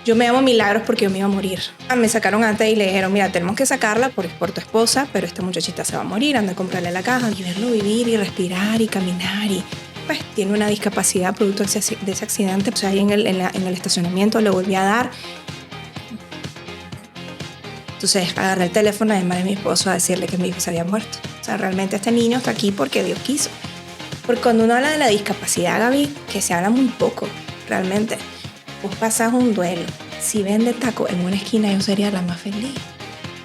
Yo me llamo Milagros porque yo me iba a morir. Me sacaron antes y le dijeron, mira, tenemos que sacarla por tu esposa, pero esta muchachita se va a morir, anda a comprarle la caja. Y verlo vivir y respirar y caminar y pues tiene una discapacidad producto de ese accidente. O sea, ahí en el estacionamiento le volví a dar. Entonces agarré el teléfono además de mi esposo a decirle que mi hijo se había muerto. O sea, realmente este niño está aquí porque Dios quiso. Porque cuando uno habla de la discapacidad, Gaby, que se habla muy poco, realmente. Vos pasás un duelo. Si vende taco en una esquina, yo sería la más feliz.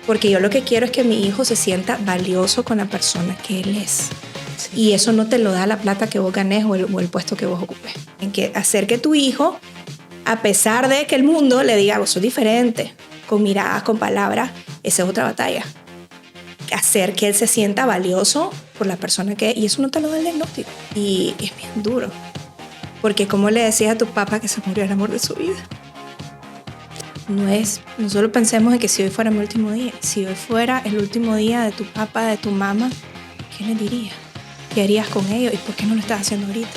Porque yo lo que quiero es que mi hijo se sienta valioso con la persona que él es. Sí. Y eso no te lo da la plata que vos ganes o el puesto que vos ocupes. En que hacer que tu hijo, a pesar de que el mundo le diga, vos sos diferente, con miradas, con palabras, esa es otra batalla. Hacer que él se sienta valioso por la persona que es. Y eso no te lo da el diagnóstico. Y es bien duro. Porque como le decías a tu papá que se murió el amor de su vida. No solo pensemos en que si hoy fuera mi último día. Si hoy fuera el último día de tu papá, de tu mamá, ¿qué les dirías? ¿Qué harías con ellos? ¿Y por qué no lo estás haciendo ahorita?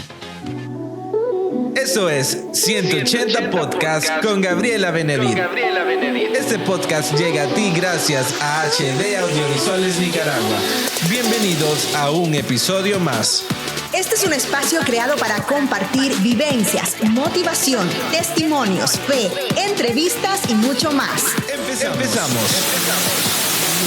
Eso es 180 Podcast con Gabriela Benedit. Este podcast llega a ti gracias a HD Audiovisuales Nicaragua. Bienvenidos a un episodio más. Este es un espacio creado para compartir vivencias, motivación, testimonios, fe, entrevistas y mucho más. Empezamos.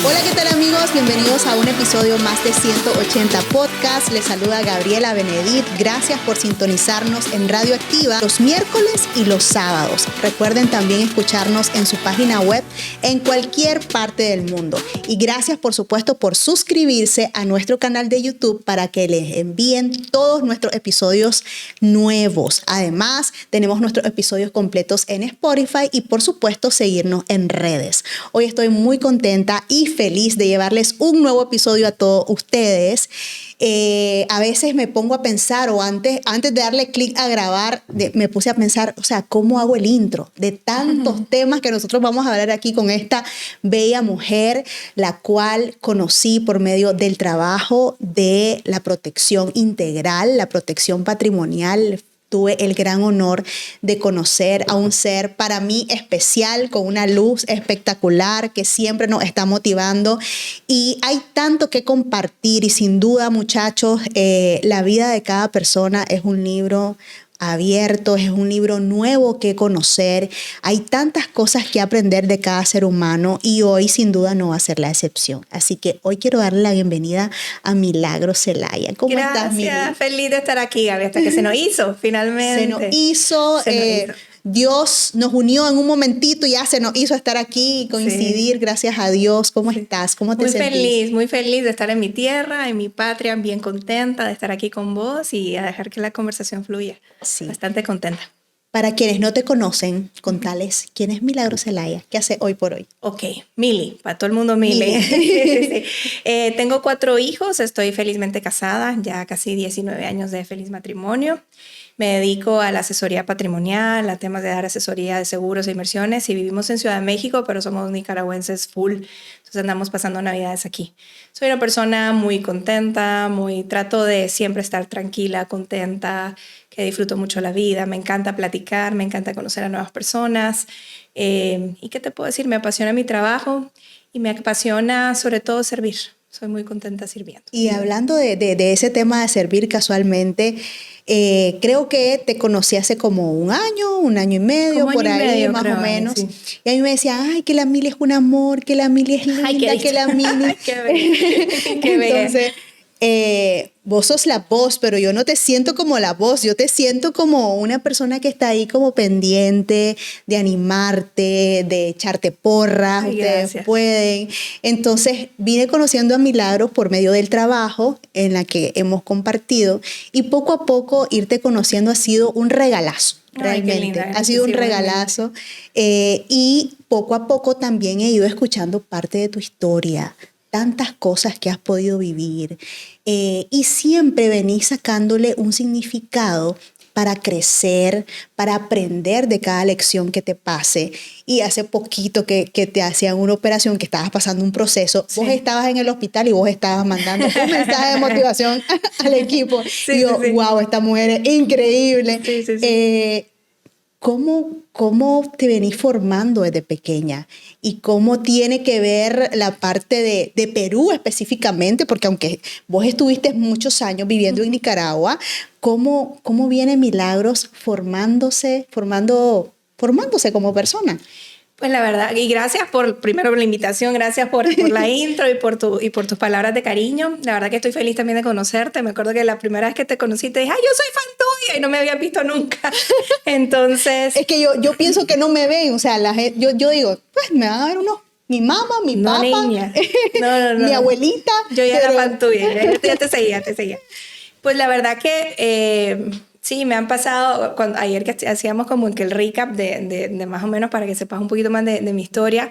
Hola, ¿qué tal amigos? Bienvenidos a un episodio más de 180 Podcast. Les saluda Gabriela Benedit. Gracias por sintonizarnos en Radio Activa los miércoles y los sábados. Recuerden también escucharnos en su página web en cualquier parte del mundo. Y gracias, por supuesto, por suscribirse a nuestro canal de YouTube para que les envíen todos nuestros episodios nuevos. Además, tenemos nuestros episodios completos en Spotify y, por supuesto, seguirnos en redes. Hoy estoy muy contenta y feliz de llevarles un nuevo episodio a todos ustedes. A veces me pongo a pensar, o antes de darle clic a grabar, me puse a pensar, o sea, ¿cómo hago el intro? De tantos temas que nosotros vamos a hablar aquí con esta bella mujer, la cual conocí por medio del trabajo de la protección integral, la protección patrimonial. Tuve el gran honor de conocer a un ser para mí especial, con una luz espectacular que siempre nos está motivando. Y hay tanto que compartir y sin duda, muchachos, la vida de cada persona es un libro abierto, es un libro nuevo que conocer. Hay tantas cosas que aprender de cada ser humano y hoy sin duda no va a ser la excepción. Así que hoy quiero darle la bienvenida a Milagros Zelaya. ¿Cómo estás, Mili? Gracias, feliz de estar aquí, Gaby, hasta que se nos hizo, finalmente. Se nos hizo. Dios nos unió en un momentito y ya se nos hizo estar aquí y coincidir, sí. Gracias a Dios. ¿Cómo estás? ¿Cómo te sentís? Muy feliz de estar en mi tierra, en mi patria, bien contenta de estar aquí con vos y a dejar que la conversación fluya. Sí. Bastante contenta. Para quienes no te conocen, contales, ¿quién es Milagros Zelaya? ¿Qué hace hoy por hoy? Ok, Mili, para todo el mundo Mili. Sí. Tengo 4 hijos, estoy felizmente casada, ya casi 19 años de feliz matrimonio. Me dedico a la asesoría patrimonial, a temas de dar asesoría de seguros e inversiones y vivimos en Ciudad de México, pero somos nicaragüenses full, entonces andamos pasando navidades aquí. Soy una persona muy contenta, trato de siempre estar tranquila, contenta, que disfruto mucho la vida, me encanta platicar, me encanta conocer a nuevas personas. ¿Y qué te puedo decir? Me apasiona mi trabajo y me apasiona sobre todo servir. Soy muy contenta sirviendo. Y hablando de ese tema de servir casualmente, creo que te conocí hace como un año y medio, como por ahí medio, más o menos. Sí. Y a mí me decían, ay, que la Mili es un amor, que la Mili es linda, ay, que la Mili... Qué bella. Entonces, vos sos la voz, pero yo no te siento como la voz, yo te siento como una persona que está ahí como pendiente de animarte, de echarte porras. Ay, ustedes gracias. Pueden. Entonces vine conociendo a Milagros por medio del trabajo en la que hemos compartido y poco a poco irte conociendo ha sido un regalazo. Realmente, ay, linda, ha sido un regalazo y poco a poco también he ido escuchando parte de tu historia, tantas cosas que has podido vivir y siempre venís sacándole un significado para crecer, para aprender de cada lección que te pase. Y hace poquito que te hacían una operación, que estabas pasando un proceso, sí. Vos estabas en el hospital y vos estabas mandando un mensaje de motivación al equipo. Sí, y yo, sí. Wow, esta mujer es increíble. Sí. ¿Cómo te venís formando desde pequeña? ¿Y cómo tiene que ver la parte de Perú específicamente? Porque aunque vos estuviste muchos años viviendo en Nicaragua, ¿cómo viene Milagros formándose como persona? Pues la verdad, y gracias primero por la invitación, gracias por la intro y por tus palabras de cariño. La verdad que estoy feliz también de conocerte. Me acuerdo que la primera vez que te conocí te dije, ¡ay, yo soy fan tuya! Y no me habías visto nunca. Entonces... Es que yo pienso que no me ven, o sea, yo digo, pues me van a ver mi mamá, mi papá, niña. No. mi abuelita. Yo ya era fan tuya, ya te seguía. Pues la verdad que... sí, me han pasado, ayer que hacíamos como que el recap de más o menos para que sepas un poquito más de mi historia,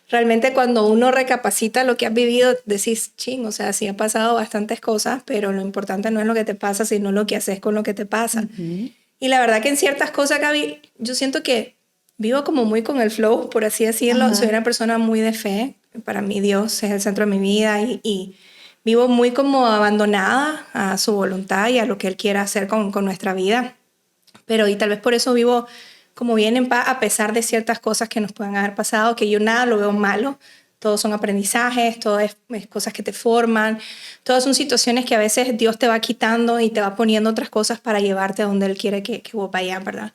realmente cuando uno recapacita lo que has vivido, decís, ching, o sea, sí han pasado bastantes cosas, pero lo importante no es lo que te pasa, sino lo que haces con lo que te pasa. Uh-huh. Y la verdad que en ciertas cosas, Gaby, yo siento que vivo como muy con el flow, por así decirlo. Uh-huh. Soy una persona muy de fe. Para mí Dios es el centro de mi vida y vivo muy como abandonada a su voluntad y a lo que Él quiera hacer con nuestra vida. Pero y tal vez por eso vivo como bien en paz a pesar de ciertas cosas que nos puedan haber pasado, que yo nada lo veo malo. Todos son aprendizajes, todo es cosas que te forman. Todas son situaciones que a veces Dios te va quitando y te va poniendo otras cosas para llevarte a donde Él quiere que vos vayas, ¿verdad?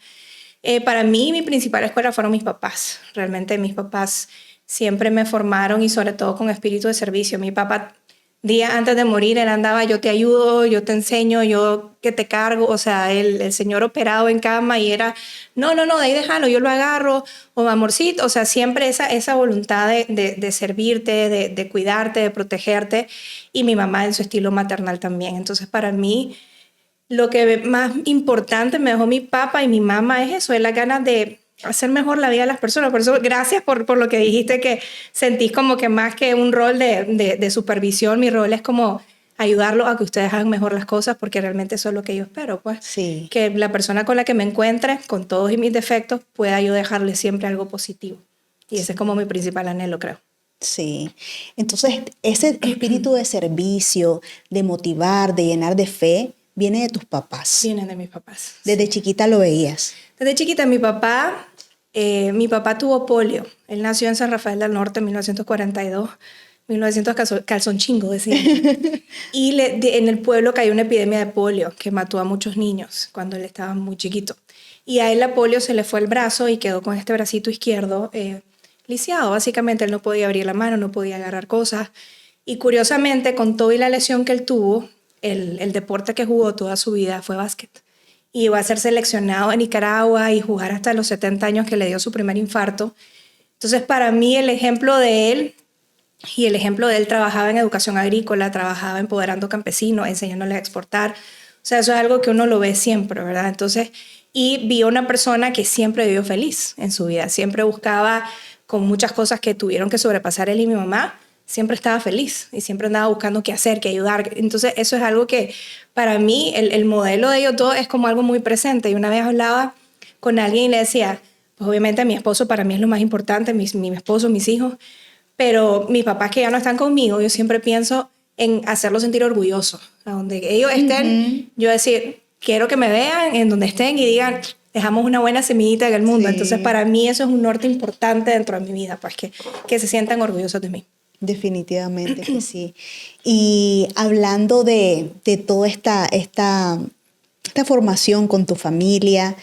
Para mí, mi principal escuela fueron mis papás. Realmente mis papás siempre me formaron y sobre todo con espíritu de servicio. Mi papá... días antes de morir, él andaba, yo te ayudo, yo te enseño, yo que te cargo. O sea, el señor operado en cama y era, no, de ahí déjalo, yo lo agarro, o amorcito. O sea, siempre esa voluntad de servirte, de cuidarte, de protegerte. Y mi mamá en su estilo maternal también. Entonces, para mí, lo que más importante me dejó mi papá y mi mamá es eso, es la ganas de hacer mejor la vida de las personas. Por eso, gracias por lo que dijiste, que sentís como que más que un rol de supervisión, mi rol es como ayudarlos a que ustedes hagan mejor las cosas, porque realmente eso es lo que yo espero, pues. Sí. Que la persona con la que me encuentre, con todos mis defectos, pueda yo dejarle siempre algo positivo. Y ese es como mi principal anhelo, creo. Sí. Entonces, ese espíritu de servicio, de motivar, de llenar de fe, viene de tus papás. Viene de mis papás. ¿Desde chiquita lo veías? Desde chiquita, mi papá tuvo polio. Él nació en San Rafael del Norte en 1942. 1900 calzonchingo, decía. Y en el pueblo cayó una epidemia de polio que mató a muchos niños cuando él estaba muy chiquito. Y a él la polio se le fue el brazo y quedó con este bracito izquierdo lisiado. Básicamente él no podía abrir la mano, no podía agarrar cosas. Y curiosamente, con todo y la lesión que él tuvo, el deporte que jugó toda su vida fue básquet. Y iba a ser seleccionado en Nicaragua y jugar hasta los 70 años que le dio su primer infarto. Entonces, para mí, el ejemplo de él trabajaba en educación agrícola, trabajaba empoderando campesinos, enseñándoles a exportar. O sea, eso es algo que uno lo ve siempre, ¿verdad? Entonces, y vi una persona que siempre vivió feliz en su vida. Siempre buscaba, con muchas cosas que tuvieron que sobrepasar él y mi mamá, siempre estaba feliz y siempre andaba buscando qué hacer, qué ayudar. Entonces, eso es algo que para mí, el modelo de ellos dos es como algo muy presente. Y una vez hablaba con alguien y le decía, pues obviamente mi esposo para mí es lo más importante, mi esposo, mis hijos, pero mis papás que ya no están conmigo, yo siempre pienso en hacerlos sentir orgullosos. A donde ellos estén, yo decir, quiero que me vean en donde estén y digan, dejamos una buena semillita en el mundo. Sí. Entonces, para mí eso es un norte importante dentro de mi vida, pues que se sientan orgullosos de mí. Definitivamente que sí. Y hablando de toda esta formación con tu familia,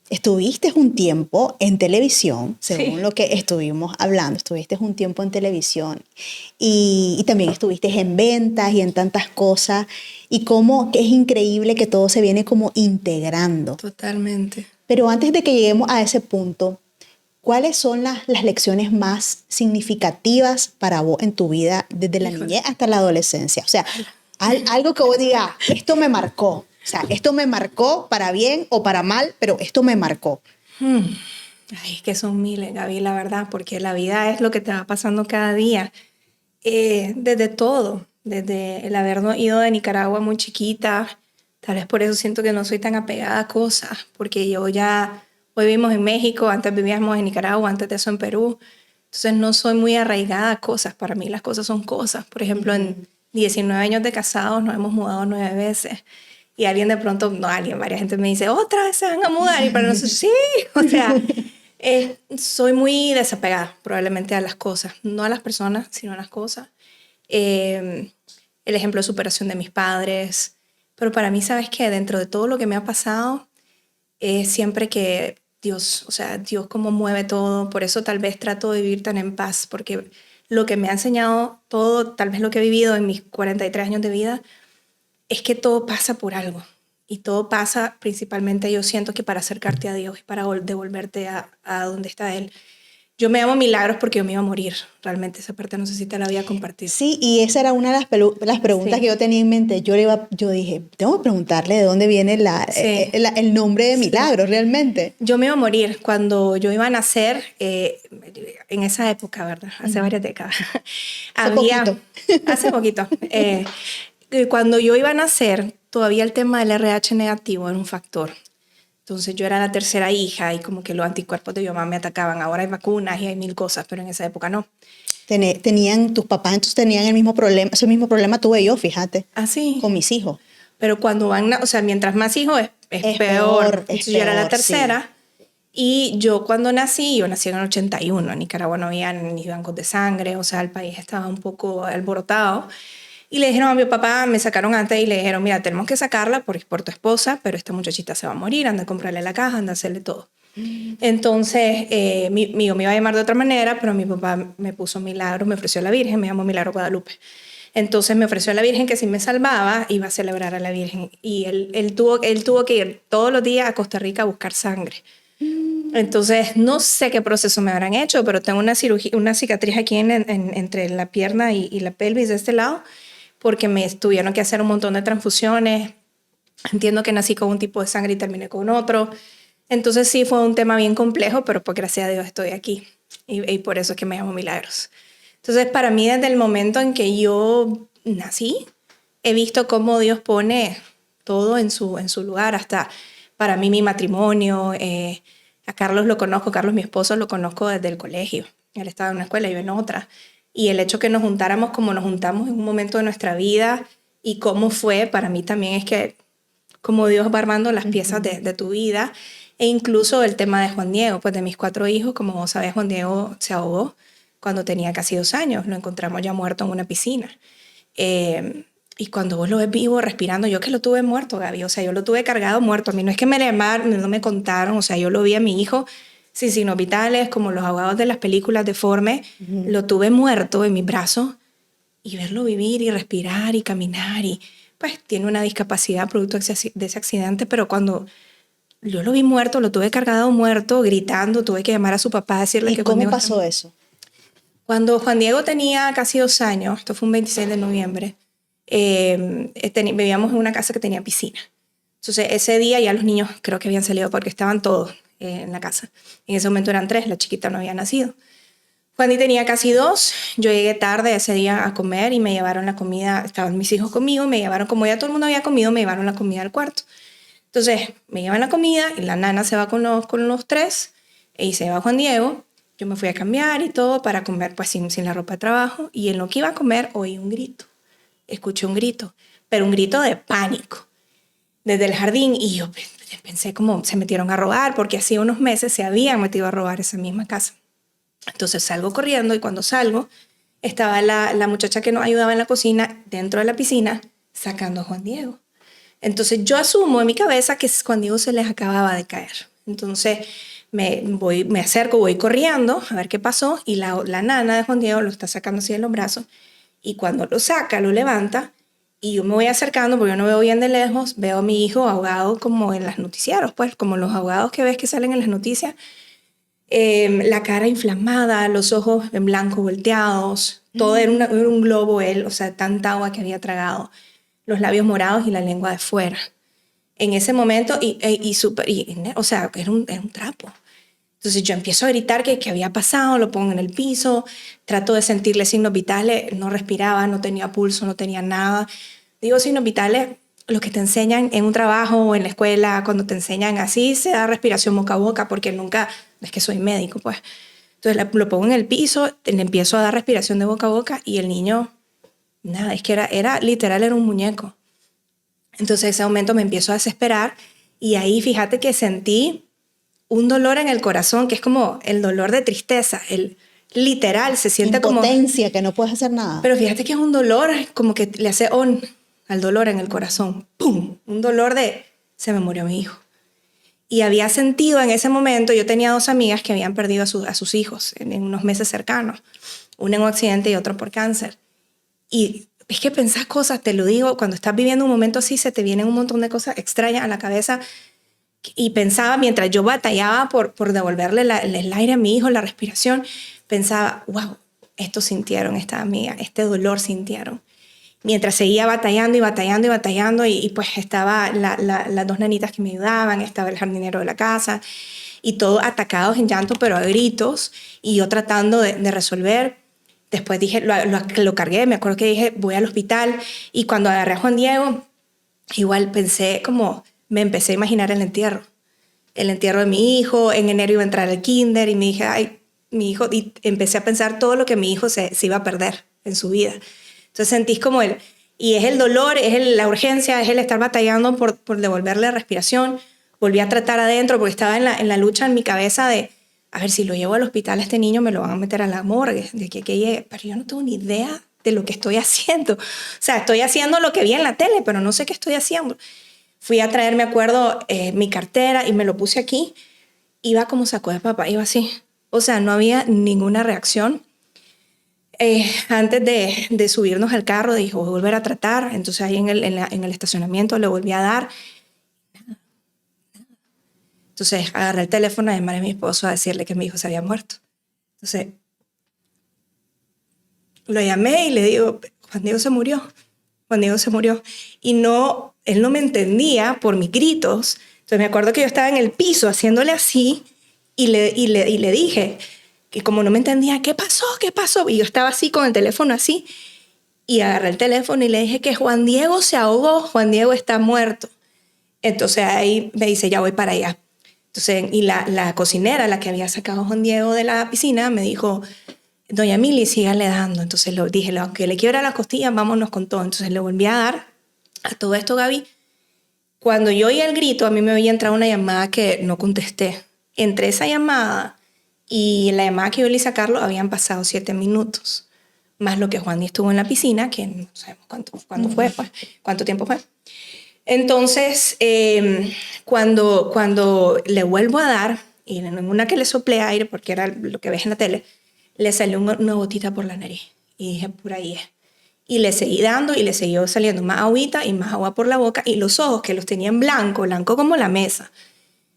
estuviste un tiempo en televisión, según lo que estuvimos hablando, estuviste un tiempo en televisión y también estuviste en ventas y en tantas cosas, y cómo es increíble que todo se viene como integrando. Totalmente. Pero antes de que lleguemos a ese punto, ¿cuáles son las lecciones más significativas para vos en tu vida desde la niñez hasta la adolescencia? O sea, algo que vos digas, esto me marcó. O sea, esto me marcó para bien o para mal, pero esto me marcó. Ay, que son miles, Gaby, la verdad, porque la vida es lo que te va pasando cada día. Desde todo, desde el haber ido de Nicaragua muy chiquita, tal vez por eso siento que no soy tan apegada a cosas, porque hoy vivimos en México, antes vivíamos en Nicaragua, antes de eso en Perú. Entonces no soy muy arraigada a cosas. Para mí las cosas son cosas. Por ejemplo, en 19 años de casados nos hemos mudado 9 veces. y alguien de pronto, no alguien, varias gente me dice, otra vez se van a mudar, y para nosotros, sí, o sea, soy muy desapegada probablemente a las cosas, no a las personas, sino a las cosas. El ejemplo de superación de mis padres, pero para mí, ¿sabes qué? Dentro de todo lo que me ha pasado, es siempre que Dios, o sea, Dios cómo mueve todo, por eso tal vez trato de vivir tan en paz, porque lo que me ha enseñado todo, tal vez lo que he vivido en mis 43 años de vida, es que todo pasa por algo. Y todo pasa principalmente, yo siento que para acercarte a Dios y para devolverte a donde está Él. Yo me llamo Milagros porque yo me iba a morir. Realmente esa parte no sé si te la había compartido. Sí, y esa era una de las preguntas que yo tenía en mente. Yo dije, tengo que preguntarle de dónde viene el nombre de Milagros realmente. Yo me iba a morir cuando yo iba a nacer, en esa época, ¿verdad? Hace varias décadas. Hace poquito. Cuando yo iba a nacer, todavía el tema del RH negativo era un factor. Entonces yo era la tercera hija y como que los anticuerpos de mi mamá me atacaban. Ahora hay vacunas y hay mil cosas, pero en esa época no. Tus papás entonces tenían el mismo problema, ese mismo problema tuve yo, fíjate. ¿Ah, sí? Con mis hijos. Pero cuando van, o sea, mientras más hijos es peor. Entonces yo era la tercera. Sí. Y yo cuando nací, yo nací en el 81. En Nicaragua no había ni bancos de sangre, o sea, el país estaba un poco alborotado. Y le dijeron a mi papá, me sacaron antes y le dijeron, mira, tenemos que sacarla por tu esposa, pero esta muchachita se va a morir, anda a comprarle la caja, anda a hacerle todo. Entonces, me iba a llamar de otra manera, pero mi papá me puso Milagros, me ofreció a la Virgen, me llamó Milagro Guadalupe. Entonces me ofreció a la Virgen que si me salvaba, iba a celebrar a la Virgen. Y él tuvo que ir todos los días a Costa Rica a buscar sangre. Entonces, no sé qué proceso me habrán hecho, pero tengo una cicatriz aquí entre la pierna y la pelvis de este lado, porque me tuvieron que hacer un montón de transfusiones. Entiendo que nací con un tipo de sangre y terminé con otro. Entonces sí fue un tema bien complejo, pero pues gracias a Dios estoy aquí. Y por eso es que me llamo Milagros. Entonces para mí desde el momento en que yo nací, he visto cómo Dios pone todo en su lugar. Hasta para mí mi matrimonio. A Carlos lo conozco, Carlos mi esposo lo conozco desde el colegio. Él estaba en una escuela y yo en otra. Y el hecho que nos juntáramos como nos juntamos en un momento de nuestra vida y cómo fue, para mí también es que como Dios va armando las piezas de tu vida. E incluso el tema de Juan Diego, pues de mis 4 hijos, como vos sabés, Juan Diego se ahogó cuando tenía casi 2 años. Lo encontramos ya muerto en una piscina. Y cuando vos lo ves vivo, respirando, yo que lo tuve muerto, Gaby, o sea, yo lo tuve cargado muerto. A mí no es que me llamaron, no me contaron, o sea, yo lo vi a mi hijo sin signos vitales, como los ahogados de las películas deformes, lo tuve muerto en mis brazos, y verlo vivir y respirar y caminar, y pues tiene una discapacidad producto de ese accidente, pero cuando yo lo vi muerto, lo tuve cargado muerto, gritando, tuve que llamar a su papá a decirle que... ¿Cómo pasó eso? Cuando Juan Diego tenía casi 2 años, esto fue un 26 de noviembre, vivíamos en una casa que tenía piscina. Entonces ese día ya los niños creo que habían salido porque estaban todos en la casa. En ese momento eran 3, la chiquita no había nacido. Juan tenía casi 2, yo llegué tarde ese día a comer y me llevaron la comida, estaban mis hijos conmigo, me llevaron, como ya todo el mundo había comido, me llevaron la comida al cuarto. Entonces me llevan la comida y la nana se va con los 3 y se va Juan Diego. Yo me fui a cambiar y todo para comer pues sin la ropa de trabajo, y en lo que iba a comer oí un grito, escuché un grito, pero un grito de pánico desde el jardín, y yo pensé como se metieron a robar, porque hacía unos meses se habían metido a robar esa misma casa. Entonces salgo corriendo, y cuando salgo estaba la muchacha que nos ayudaba en la cocina dentro de la piscina sacando a Juan Diego. Entonces yo asumo en mi cabeza que Juan Diego se les acababa de caer. Entonces me acerco, voy corriendo a ver qué pasó, y la nana de Juan Diego lo está sacando así de los brazos, y cuando lo saca, lo levanta, y yo me voy acercando porque yo no veo bien de lejos, veo a mi hijo ahogado como en los noticieros, pues como los ahogados que ves que salen en las noticias, la cara inflamada, los ojos en blanco volteados, todo era un globo él, o sea, tanta agua que había tragado, los labios morados y la lengua de fuera. En ese momento, o sea, era un trapo. Entonces yo empiezo a gritar que había pasado, lo pongo en el piso, trato de sentirle signos vitales, no respiraba, no tenía pulso, no tenía nada. Digo signos vitales, lo que te enseñan en un trabajo o en la escuela, cuando te enseñan así, se da respiración boca a boca, porque nunca, es que soy médico, pues. Entonces lo pongo en el piso, le empiezo a dar respiración de boca a boca, y el niño, nada, es que era literal, era un muñeco. Entonces, en ese momento me empiezo a desesperar y ahí fíjate que sentí un dolor en el corazón, que es como el dolor de tristeza, el literal, se siente como... Impotencia, que no puedes hacer nada. Pero fíjate que es un dolor como que le hace on al dolor en el corazón. ¡Pum! Un dolor de, se me murió mi hijo. Y había sentido en ese momento, yo tenía 2 amigas que habían perdido a sus hijos en unos meses cercanos. Una en un accidente y otra por cáncer. Y es que pensás cosas, te lo digo, cuando estás viviendo un momento así, se te vienen un montón de cosas extrañas a la cabeza. Y pensaba, mientras yo batallaba por devolverle el aire a mi hijo, la respiración, pensaba, wow, esto sintieron estas amigas, este dolor sintieron. Mientras seguía batallando y batallando y batallando, y pues estaba las 2 nenitas que me ayudaban, estaba el jardinero de la casa, y todos atacados en llanto, pero a gritos, y yo tratando de resolver. Después dije, lo cargué, me acuerdo que dije, voy al hospital, y cuando agarré a Juan Diego, igual pensé como, me empecé a imaginar el entierro de mi hijo. En enero iba a entrar al kinder y me dije, ay, mi hijo, y empecé a pensar todo lo que mi hijo se iba a perder en su vida. Entonces sentís como y es el dolor, la urgencia, es el estar batallando por devolverle la respiración. Volví a tratar adentro porque estaba en la lucha en mi cabeza de, a ver, si lo llevo al hospital a este niño me lo van a meter a la morgue, de que llegue, pero yo no tengo ni idea de lo que estoy haciendo. O sea, estoy haciendo lo que vi en la tele, pero no sé qué estoy haciendo. Fui a traer, me acuerdo, mi cartera y me lo puse aquí. Iba como saco de papá, iba así. O sea, no había ninguna reacción. Antes de subirnos al carro, dijo, voy a volver a tratar. Entonces ahí en el estacionamiento le volví a dar. Entonces agarré el teléfono a llamar a mi esposo a decirle que mi hijo se había muerto. Entonces lo llamé y le digo, Juan Diego se murió. Juan Diego se murió. Y no, él no me entendía por mis gritos. Entonces me acuerdo que yo estaba en el piso haciéndole así y le dije que como no me entendía, ¿qué pasó? ¿Qué pasó? Y yo estaba así con el teléfono así y agarré el teléfono y le dije que Juan Diego se ahogó, Juan Diego está muerto. Entonces ahí me dice, ya voy para allá. Entonces, y la cocinera, la que había sacado a Juan Diego de la piscina, me dijo, doña Mili, síganle dando. Entonces le dije, aunque le quiebra las costillas, vámonos con todo. Entonces le volví a dar a todo esto, Gaby. Cuando yo oí el grito, a mí me había entrado una llamada que no contesté. Entre esa llamada y la llamada que yo le hice a Carlos, habían pasado 7 minutos. Más lo que Juan estuvo en la piscina, que no sabemos cuánto fue, pues, cuánto tiempo fue. Entonces, cuando le vuelvo a dar, y en una que le soplé aire, porque era lo que ves en la tele, le salió una gotita por la nariz. Y dije, por ahí es. Y le seguí dando y le siguió saliendo más agüita y más agua por la boca. Y los ojos, que los tenían blanco como la mesa,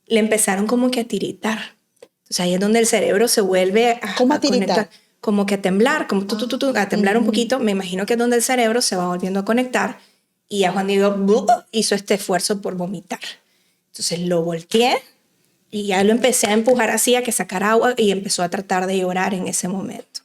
le empezaron como que a tiritar. Entonces ahí es donde el cerebro se vuelve a conectar. Como que a temblar, como a temblar un poquito. Me imagino que es donde el cerebro se va volviendo a conectar. Y a Juan Diego hizo este esfuerzo por vomitar. Entonces lo volteé y ya lo empecé a empujar así a que sacara agua y empezó a tratar de llorar en ese momento.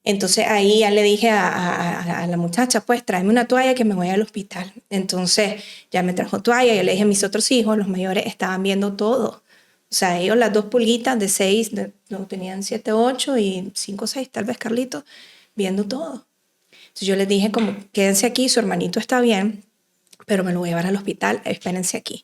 Entonces ahí ya le dije a la muchacha, pues tráeme una toalla que me voy al hospital. Entonces ya me trajo toalla y yo le dije a mis otros hijos, los mayores, estaban viendo todo. O sea, ellos las 2 pulguitas de 6, no, tenían 7, 8 y 5, 6, tal vez Carlitos, viendo todo. Entonces yo les dije como, quédense aquí, su hermanito está bien, pero me lo voy a llevar al hospital, espérense aquí.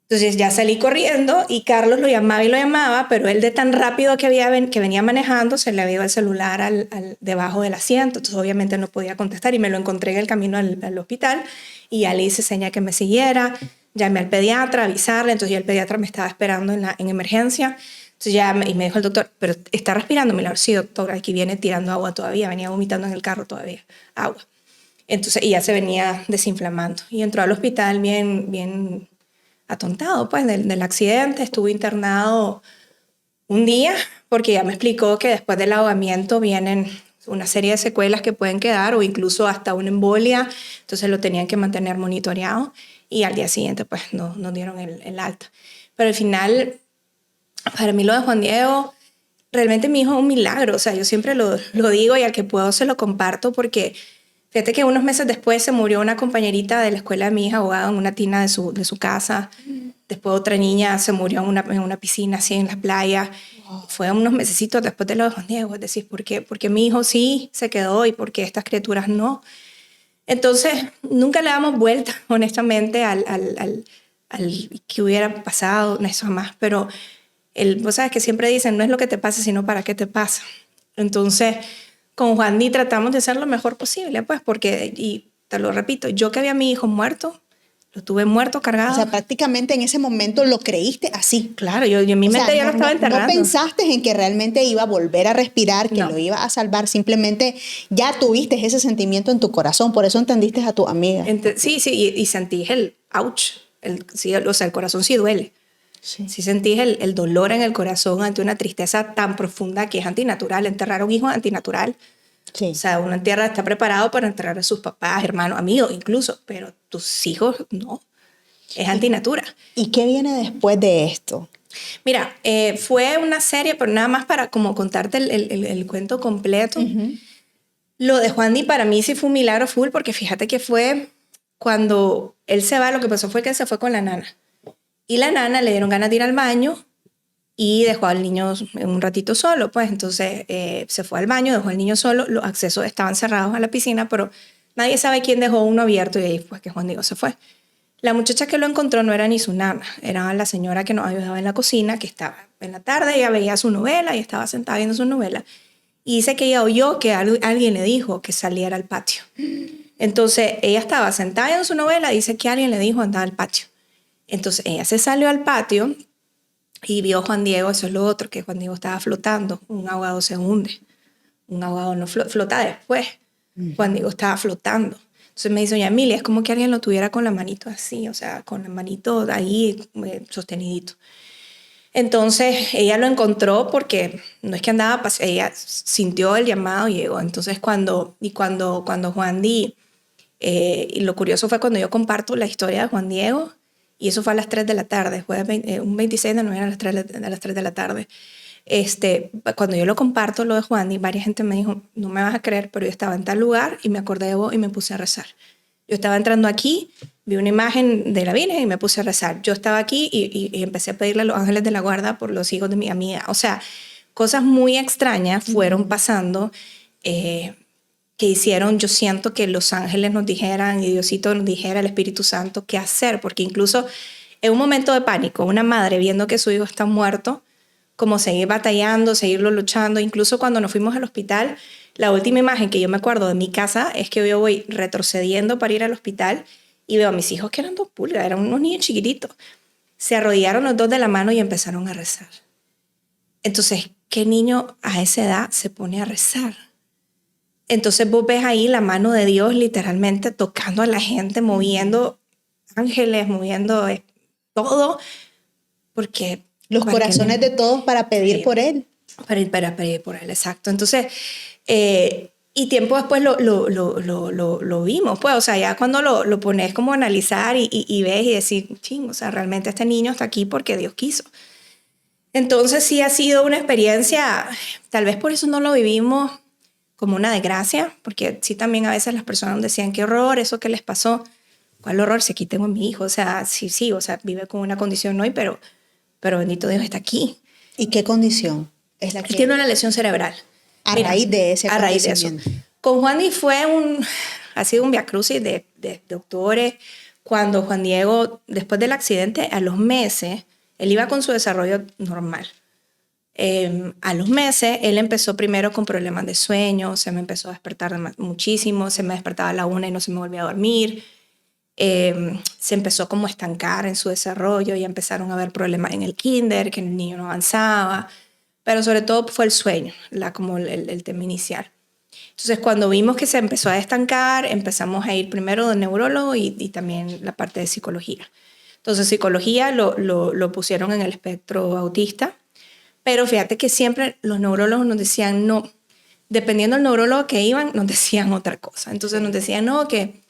Entonces ya salí corriendo y Carlos lo llamaba, pero él de tan rápido que venía manejando, se le había ido el celular debajo del asiento, entonces obviamente no podía contestar y me lo encontré en el camino al hospital y ya le hice seña que me siguiera, llamé al pediatra a avisarle, entonces ya el pediatra me estaba esperando en emergencia. Entonces y me dijo el doctor, pero está respirando. Me dijo, sí, doctor, aquí viene tirando agua todavía, venía vomitando en el carro todavía, agua. Entonces, y ya se venía desinflamando. Y entró al hospital bien atontado, pues, del accidente. Estuvo internado un día, porque ya me explicó que después del ahogamiento vienen una serie de secuelas que pueden quedar, o incluso hasta una embolia. Entonces lo tenían que mantener monitoreado. Y al día siguiente, pues, no dieron el alta. Pero al final, para mí lo de Juan Diego, realmente mi hijo es un milagro. O sea, yo siempre lo digo y al que puedo se lo comparto porque fíjate que unos meses después se murió una compañerita de la escuela de mi hija ahogada en una tina de su casa. Después otra niña se murió en una piscina así en la playa. Wow. Fue unos mesecitos después de lo de Juan Diego. Es decir, ¿por qué mi hijo sí se quedó y por qué estas criaturas no? Entonces, nunca le damos vuelta, honestamente, al que hubiera pasado, no, eso jamás. Pero vos sabes que siempre dicen, no es lo que te pasa, sino para qué te pasa. Entonces, con Juan Di tratamos de hacer lo mejor posible, pues, porque, y te lo repito, yo que había a mi hijo muerto, lo tuve muerto, cargado. O sea, prácticamente en ese momento lo creíste así. Claro, yo en mi mente ya lo estaba enterrando. No pensaste en que realmente iba a volver a respirar, que No. lo iba a salvar. Simplemente ya tuviste ese sentimiento en tu corazón. Por eso entendiste a tu amiga. Sí, y sentí el ouch. O sea, el corazón sí duele. Sí sentí el dolor en el corazón ante una tristeza tan profunda que es antinatural. Enterrar a un hijo es antinatural. Sí. O sea, uno entierra, está preparado para enterrar a sus papás, hermanos, amigos incluso, pero tus hijos no. Es antinatura. ¿Y qué viene después de esto? Mira, fue una serie, pero nada más para como contarte el cuento completo. Uh-huh. Lo de Juan Di para mí sí fue un milagro full, porque fíjate que fue cuando él se va, lo que pasó fue que él se fue con la nana. Y la nana le dieron ganas de ir al baño y dejó al niño un ratito solo, pues entonces se fue al baño, dejó al niño solo, los accesos estaban cerrados a la piscina, pero nadie sabe quién dejó uno abierto y ahí fue que Juan Diego se fue. La muchacha que lo encontró no era ni su nana, era la señora que nos ayudaba en la cocina, que estaba en la tarde, ella veía su novela y estaba sentada viendo su novela y dice que ella oyó que alguien le dijo que saliera al patio. Entonces ella estaba sentada viendo su novela, dice que alguien le dijo andar al patio. Entonces ella se salió al patio y vio a Juan Diego, eso es lo otro, que Juan Diego estaba flotando, un ahogado se hunde, un ahogado no flota después, Juan Diego estaba flotando. Entonces me dice, doña Emilia, es como que alguien lo tuviera con la manito así, o sea, con la manito ahí sostenidito. Entonces ella lo encontró porque no es que andaba, ella sintió el llamado y llegó. Entonces cuando Juan Di, y lo curioso fue cuando yo comparto la historia de Juan Diego, y eso fue a las 3 de la tarde, fue un 26 de noviembre a las 3 de la tarde. Cuando yo lo comparto, lo de Juan Di, varias gente me dijo, no me vas a creer, pero yo estaba en tal lugar y me acordé de vos y me puse a rezar. Yo estaba entrando aquí, vi una imagen de la Virgen y me puse a rezar. Yo estaba aquí y empecé a pedirle a los ángeles de la guarda por los hijos de mi amiga. O sea, cosas muy extrañas fueron pasando que hicieron, yo siento que los ángeles nos dijeran y Diosito nos dijera, el Espíritu Santo, qué hacer. Porque incluso en un momento de pánico, una madre viendo que su hijo está muerto, como seguir batallando, seguirlo luchando. Incluso cuando nos fuimos al hospital, la última imagen que yo me acuerdo de mi casa es que yo voy retrocediendo para ir al hospital y veo a mis hijos que eran 2 pulgas, eran unos niños chiquititos. Se arrodillaron los dos de la mano y empezaron a rezar. Entonces, ¿qué niño a esa edad se pone a rezar? Entonces vos ves ahí la mano de Dios literalmente tocando a la gente, moviendo ángeles, moviendo todo, porque los corazones de todos para pedir por él. Para pedir por él, exacto. Entonces, y tiempo después lo vimos, pues, o sea, ya cuando lo pones como a analizar y ves y decir, ching, o sea, realmente este niño está aquí porque Dios quiso. Entonces sí ha sido una experiencia, tal vez por eso no lo vivimos como una desgracia, porque sí también a veces las personas decían, qué horror, eso que les pasó. ¿Cuál horror? Si aquí tengo a mi hijo, o sea, sí, o sea, vive con una condición hoy, pero bendito Dios está aquí. ¿Y qué condición es la que? Él tiene una lesión cerebral. A raíz de ese a raíz de eso. Con Juan Di ha sido un viacrucis de doctores. Cuando Juan Diego, después del accidente, a los meses, él iba con su desarrollo normal. A los meses, él empezó primero con problemas de sueño, se me empezó a despertar muchísimo, se me despertaba a la 1 y no se me volvía a dormir. Se empezó como a estancar en su desarrollo y empezaron a haber problemas en el kinder, que el niño no avanzaba, pero sobre todo fue el sueño, como el tema inicial. Entonces cuando vimos que se empezó a estancar, empezamos a ir primero de neurólogo y también la parte de psicología. Entonces psicología lo pusieron en el espectro autista, pero fíjate que siempre los neurólogos nos decían no, dependiendo del neurólogo que iban, nos decían otra cosa. Entonces nos decían no, que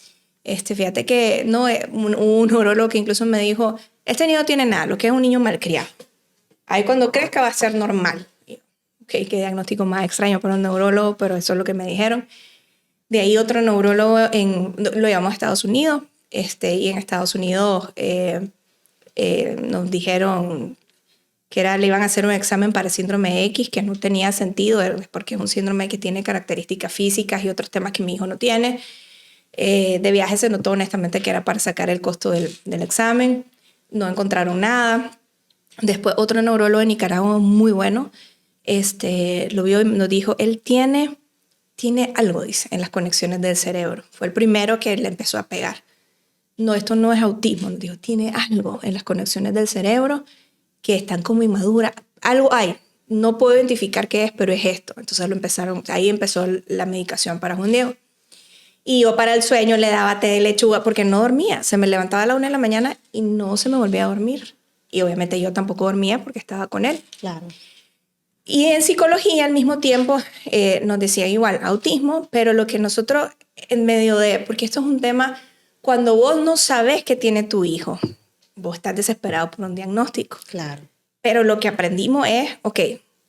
fíjate que no, un neurólogo que incluso me dijo, este niño no tiene nada, lo que es un niño malcriado. Ahí cuando crezca va a ser normal. Okay, qué diagnóstico más extraño para un neurólogo, pero eso es lo que me dijeron. De ahí otro neurólogo, lo llevamos a Estados Unidos, y en Estados Unidos nos dijeron que le iban a hacer un examen para síndrome X, que no tenía sentido, porque es un síndrome que tiene características físicas y otros temas que mi hijo no tiene. De viaje se notó honestamente que era para sacar el costo del examen. No encontraron nada. Después otro neurólogo de Nicaragua muy bueno lo vio y nos dijo, él tiene algo, dice, en las conexiones del cerebro. Fue el primero que le empezó a pegar. No, esto no es autismo, nos dijo, tiene algo en las conexiones del cerebro que están como inmaduras. Algo hay. No puedo identificar qué es, pero es esto. Entonces ahí empezó la medicación para Juan Diego. Y yo para el sueño le daba té de lechuga porque no dormía. Se me levantaba a la 1 de la mañana y no se me volvía a dormir. Y obviamente yo tampoco dormía porque estaba con él. Claro. Y en psicología al mismo tiempo nos decía igual, autismo, pero lo que nosotros en medio de, porque esto es un tema, cuando vos no sabes qué tiene tu hijo, vos estás desesperado por un diagnóstico. Claro. Pero lo que aprendimos es, ok,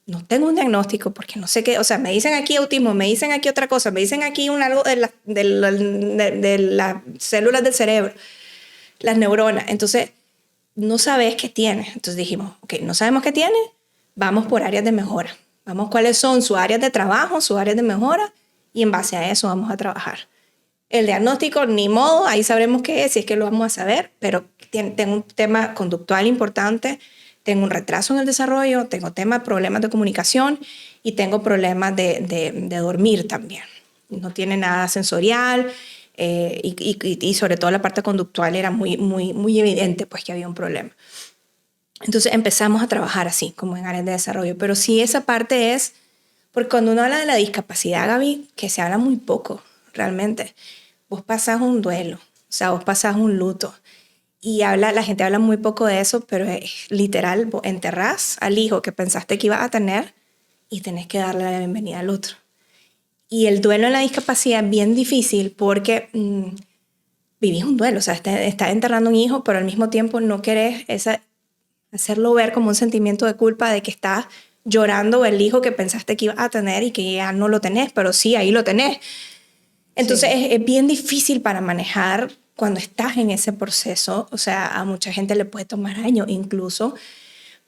no tengo un diagnóstico porque no sé qué, o sea, me dicen aquí autismo, me dicen aquí otra cosa, me dicen aquí algo de las células del cerebro, las neuronas. Entonces, no sabes qué tiene. Entonces dijimos, ok, no sabemos qué tiene, vamos por áreas de mejora. Vamos cuáles son sus áreas de trabajo, sus áreas de mejora, y en base a eso vamos a trabajar. El diagnóstico, ni modo, ahí sabremos qué es, si es que lo vamos a saber, pero tengo un tema conductual importante, tengo un retraso en el desarrollo, tengo problemas de comunicación y tengo problemas de dormir también. No tiene nada sensorial y sobre todo la parte conductual era muy evidente pues que había un problema. Entonces empezamos a trabajar así, como en áreas de desarrollo. Pero sí esa parte es, porque cuando uno habla de la discapacidad, Gaby, que se habla muy poco realmente. Vos pasás un duelo, o sea, vos pasás un luto. Y la gente habla muy poco de eso, pero es literal, vos enterrás al hijo que pensaste que ibas a tener y tenés que darle la bienvenida al otro. Y el duelo en la discapacidad es bien difícil porque vivís un duelo, o sea, estás enterrando un hijo, pero al mismo tiempo no querés hacerlo ver como un sentimiento de culpa de que estás llorando el hijo que pensaste que ibas a tener y que ya no lo tenés, pero sí, ahí lo tenés. Entonces sí. es bien difícil para manejar cuando estás en ese proceso. O sea, a mucha gente le puede tomar años incluso,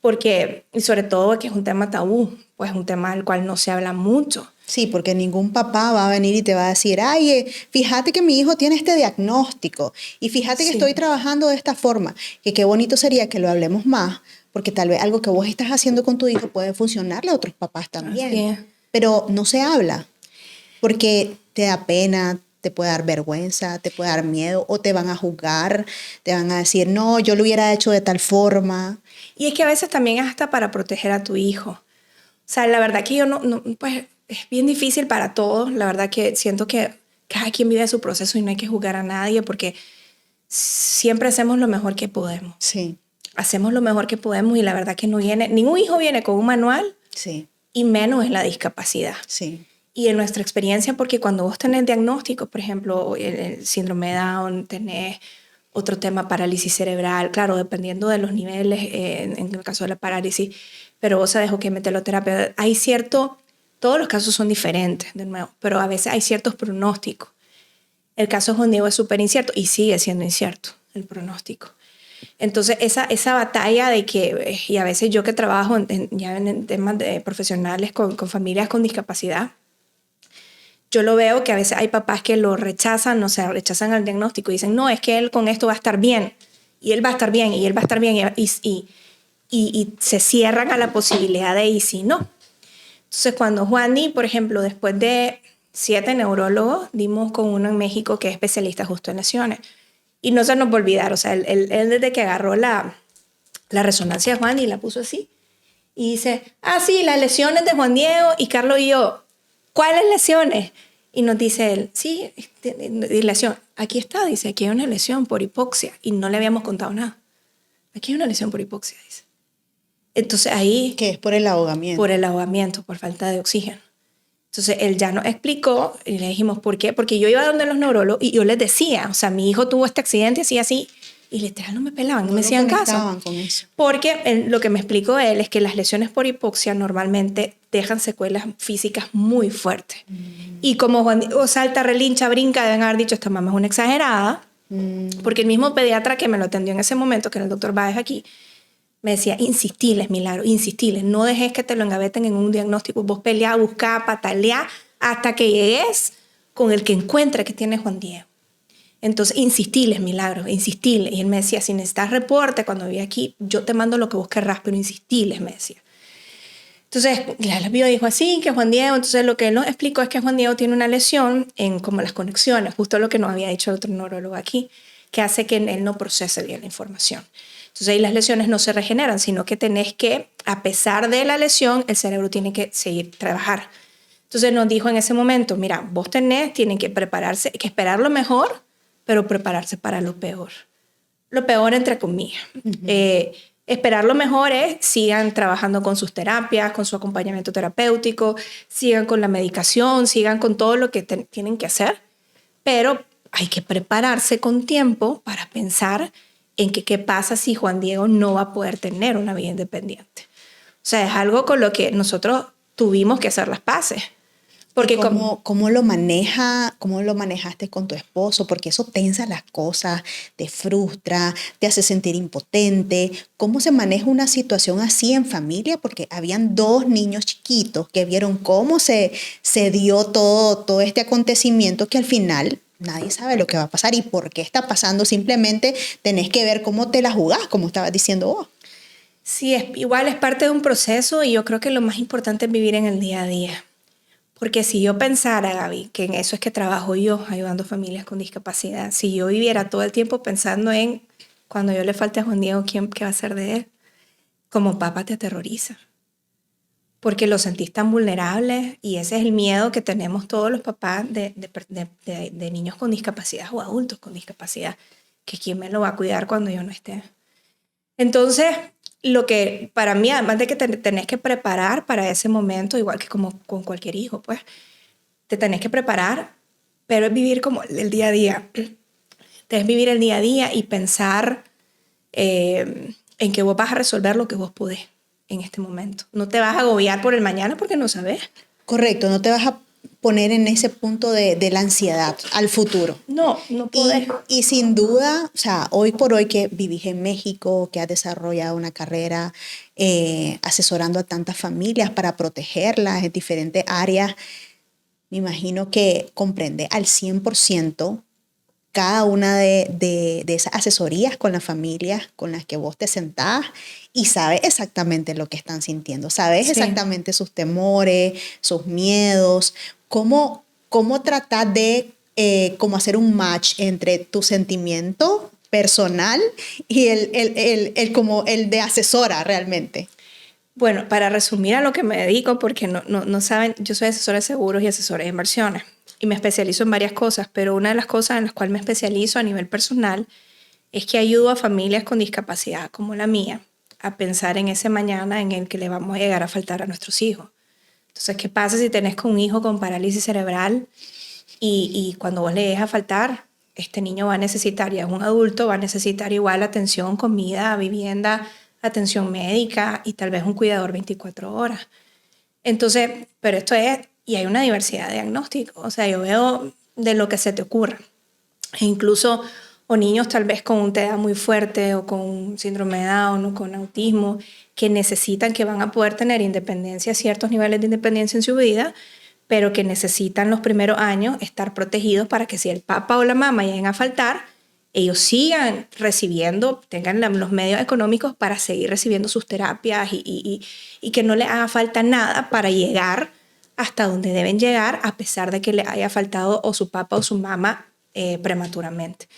porque, y sobre todo que es un tema tabú, pues es un tema del cual no se habla mucho. Sí, porque ningún papá va a venir y te va a decir, ay, fíjate que mi hijo tiene este diagnóstico y fíjate que estoy trabajando de esta forma, que qué bonito sería que lo hablemos más, porque tal vez algo que vos estás haciendo con tu hijo puede funcionarle a otros papás también. Pero no se habla, porque te da pena, te puede dar vergüenza, te puede dar miedo, o te van a juzgar, te van a decir, no, yo lo hubiera hecho de tal forma. Y es que a veces también es hasta para proteger a tu hijo. O sea, la verdad que yo no pues es bien difícil para todos. La verdad que siento que cada quien vive su proceso y no hay que juzgar a nadie porque siempre hacemos lo mejor que podemos. Sí. Hacemos lo mejor que podemos y la verdad que ningún hijo viene con un manual. Sí. Y menos en la discapacidad. Sí. Y en nuestra experiencia, porque cuando vos tenés diagnósticos, por ejemplo, el síndrome de Down, tenés otro tema, parálisis cerebral, claro, dependiendo de los niveles, en el caso de la parálisis, pero vos sabés, ok, meteloterapia, todos los casos son diferentes, de nuevo, pero a veces hay ciertos pronósticos. El caso de Juan Diego es súper incierto y sigue siendo incierto el pronóstico. Entonces, esa batalla de que, y a veces yo que trabajo ya en temas profesionales con familias con discapacidad, yo lo veo que a veces hay papás que lo rechazan, o sea, rechazan el diagnóstico y dicen, no, es que él con esto va a estar bien, y él va a estar bien, y él va a estar bien, y se cierran a la posibilidad de y si no. Entonces, cuando Juani, por ejemplo, después de 7 neurólogos, dimos con uno en México que es especialista justo en lesiones, y no se nos va a olvidar, o sea, él desde que agarró la resonancia de Juani la puso así, y dice, sí, las lesiones de Juan Diego, y Carlos y yo, ¿cuáles lesiones? Y nos dice él, sí, lesión. Aquí está, dice, aquí hay una lesión por hipoxia. Y no le habíamos contado nada. Aquí hay una lesión por hipoxia, dice. Entonces ahí... ¿Qué es por el ahogamiento? Por el ahogamiento, por falta de oxígeno. Entonces él ya nos explicó y le dijimos, ¿por qué? Porque yo iba donde los neurólogos y yo les decía, o sea, mi hijo tuvo este accidente así, y literal no me pelaban, no me hacían caso. Con eso. Porque lo que me explicó él es que las lesiones por hipoxia normalmente dejan secuelas físicas muy fuertes. Y como Juan Diego salta, relincha, brinca, deben haber dicho, esta mamá es una exagerada, porque el mismo pediatra que me lo atendió en ese momento, que era el doctor Báez aquí, me decía, insistiles, Milagro, insistiles, no dejes que te lo engaveten en un diagnóstico, vos peleá, buscá, pataleá, hasta que llegues con el que encuentre que tiene Juan Diego. Entonces, insistíles, Milagros, insistíles. Y él me decía, si necesitas reporte, cuando vivía aquí, yo te mando lo que vos querrás, pero insistíles, me decía. Entonces, la bio dijo así, que Juan Diego, entonces lo que él nos explicó es que Juan Diego tiene una lesión en como las conexiones, justo lo que nos había dicho el otro neurólogo aquí, que hace que él no procese bien la información. Entonces ahí las lesiones no se regeneran, sino que tenés que, a pesar de la lesión, el cerebro tiene que seguir trabajar. Entonces nos dijo en ese momento, mira, vos tienen que prepararse, que esperar lo mejor, pero prepararse para lo peor. Lo peor entre comillas. Esperar lo mejor es sigan trabajando con sus terapias, con su acompañamiento terapéutico, sigan con la medicación, sigan con todo lo que tienen que hacer, pero hay que prepararse con tiempo para pensar en que qué pasa si Juan Diego no va a poder tener una vida independiente. O sea, es algo con lo que nosotros tuvimos que hacer las paces. Porque ¿Cómo lo manejaste con tu esposo? Porque eso tensa las cosas, te frustra, te hace sentir impotente. ¿Cómo se maneja una situación así en familia? Porque habían 2 niños chiquitos que vieron cómo se dio todo este acontecimiento que al final nadie sabe lo que va a pasar y por qué está pasando. Simplemente tenés que ver cómo te la jugás, como estabas diciendo vos. Sí, igual es parte de un proceso y yo creo que lo más importante es vivir en el día a día. Porque si yo pensara, Gaby, que en eso es que trabajo yo, ayudando familias con discapacidad, si yo viviera todo el tiempo pensando en cuando yo le falte a Juan Diego, ¿qué va a ser de él? Como papá te aterroriza. Porque lo sentís tan vulnerable y ese es el miedo que tenemos todos los papás de niños con discapacidad o adultos con discapacidad, que quién me lo va a cuidar cuando yo no esté. Entonces, lo que para mí, además de que tenés que preparar para ese momento, igual que como con cualquier hijo, pues, te tenés que preparar, pero es vivir como el día a día. Es vivir el día a día y pensar en que vos vas a resolver lo que vos podés en este momento. No te vas a agobiar por el mañana porque no sabés. Correcto, no te vas a poner en ese punto de la ansiedad al futuro. No podés. Y sin duda, o sea, hoy por hoy que vivís en México, que has desarrollado una carrera asesorando a tantas familias para protegerlas en diferentes áreas, me imagino que comprende al 100% cada una de esas asesorías con las familias con las que vos te sentás y sabes exactamente lo que están sintiendo, sabes exactamente sus temores, sus miedos, cómo tratar de cómo hacer un match entre tu sentimiento personal y como el de asesora realmente. Bueno, para resumir a lo que me dedico, porque no saben, yo soy asesora de seguros y asesora de inversiones y me especializo en varias cosas, pero una de las cosas en las cuales me especializo a nivel personal es que ayudo a familias con discapacidad como la mía a pensar en ese mañana en el que le vamos a llegar a faltar a nuestros hijos. Entonces, ¿qué pasa si tenés un hijo con parálisis cerebral y cuando vos le dejas a faltar, este niño va a necesitar, ya es un adulto, va a necesitar igual atención, comida, vivienda, atención médica y tal vez un cuidador 24 horas? Entonces, pero esto es, y hay una diversidad de diagnósticos, o sea, yo veo de lo que se te ocurra. E incluso, o niños tal vez con un TDA muy fuerte o con un síndrome de Down o con autismo, que necesitan, que van a poder tener independencia, ciertos niveles de independencia en su vida, pero que necesitan los primeros años estar protegidos para que si el papá o la mamá lleguen a faltar, ellos sigan recibiendo, tengan los medios económicos para seguir recibiendo sus terapias y que no les haga falta nada para llegar hasta donde deben llegar, a pesar de que le haya faltado o su papá o su mamá prematuramente.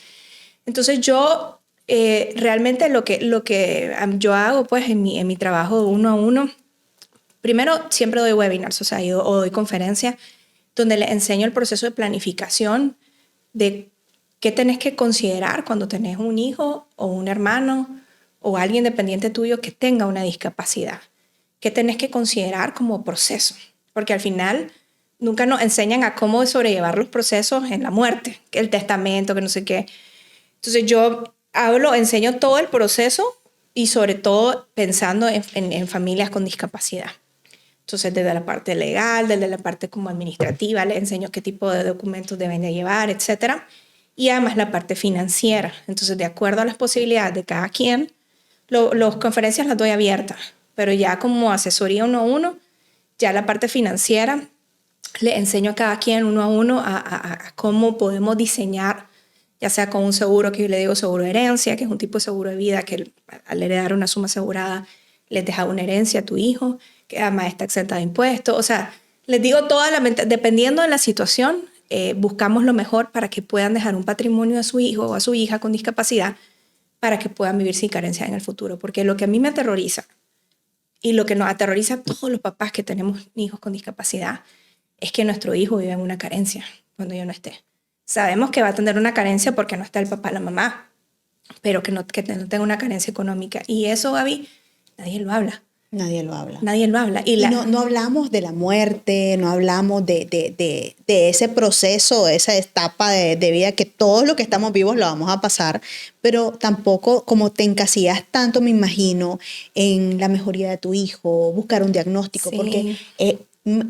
Entonces yo realmente lo que yo hago pues en mi trabajo 1 a 1, primero siempre doy webinars, o sea, o doy conferencias donde les enseño el proceso de planificación de qué tenés que considerar cuando tenés un hijo o un hermano o alguien dependiente tuyo que tenga una discapacidad. ¿Qué tenés que considerar como proceso? Porque al final nunca nos enseñan a cómo sobrellevar los procesos en la muerte, que el testamento, que no sé qué. Entonces yo enseño todo el proceso y sobre todo pensando en familias con discapacidad. Entonces desde la parte legal, desde la parte como administrativa, les enseño qué tipo de documentos deben de llevar, etcétera. Y además la parte financiera. Entonces, de acuerdo a las posibilidades de cada quien, las conferencias las doy abiertas, pero ya como asesoría 1 a 1, ya la parte financiera, le enseño a cada quien 1 a 1 a cómo podemos diseñar ya sea con un seguro que yo le digo seguro de herencia, que es un tipo de seguro de vida que al heredar una suma asegurada les deja una herencia a tu hijo, que además está exenta de impuestos. O sea, les digo dependiendo de la situación, buscamos lo mejor para que puedan dejar un patrimonio a su hijo o a su hija con discapacidad para que puedan vivir sin carencia en el futuro. Porque lo que a mí me aterroriza y lo que nos aterroriza a todos los papás que tenemos hijos con discapacidad es que nuestro hijo vive en una carencia cuando yo no esté. Sabemos que va a tener una carencia porque no está el papá, la mamá, pero que no tenga una carencia económica. Y eso, Gaby, nadie lo habla. Nadie lo habla. Nadie lo habla. Y no hablamos de la muerte, no hablamos de ese proceso, esa etapa de vida que todos los que estamos vivos lo vamos a pasar, pero tampoco como te encasillas tanto, me imagino, en la mejoría de tu hijo, buscar un diagnóstico, sí. Porque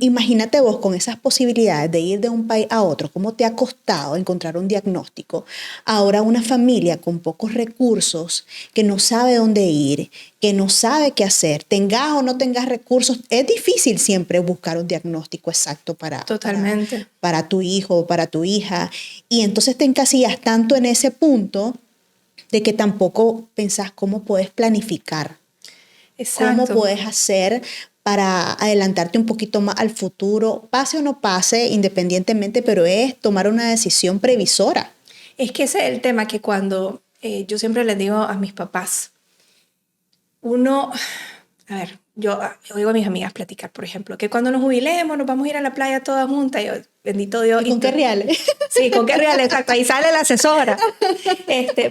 imagínate vos con esas posibilidades de ir de un país a otro, cómo te ha costado encontrar un diagnóstico. Ahora una familia con pocos recursos, que no sabe dónde ir, que no sabe qué hacer, tengas o no tengas recursos, es difícil siempre buscar un diagnóstico exacto para tu hijo o para tu hija. Y entonces te encasillas tanto en ese punto de que tampoco pensás cómo puedes planificar. Exacto. Cómo puedes hacer para adelantarte un poquito más al futuro, pase o no pase, independientemente, pero es tomar una decisión previsora. Es que ese es el tema que cuando yo siempre les digo a mis papás, yo oigo a mis amigas platicar, por ejemplo, que cuando nos jubilemos nos vamos a ir a la playa todas juntas, y yo, bendito Dios. ¿Y con qué reales? Sí, con qué reales, exacto, ahí sale la asesora.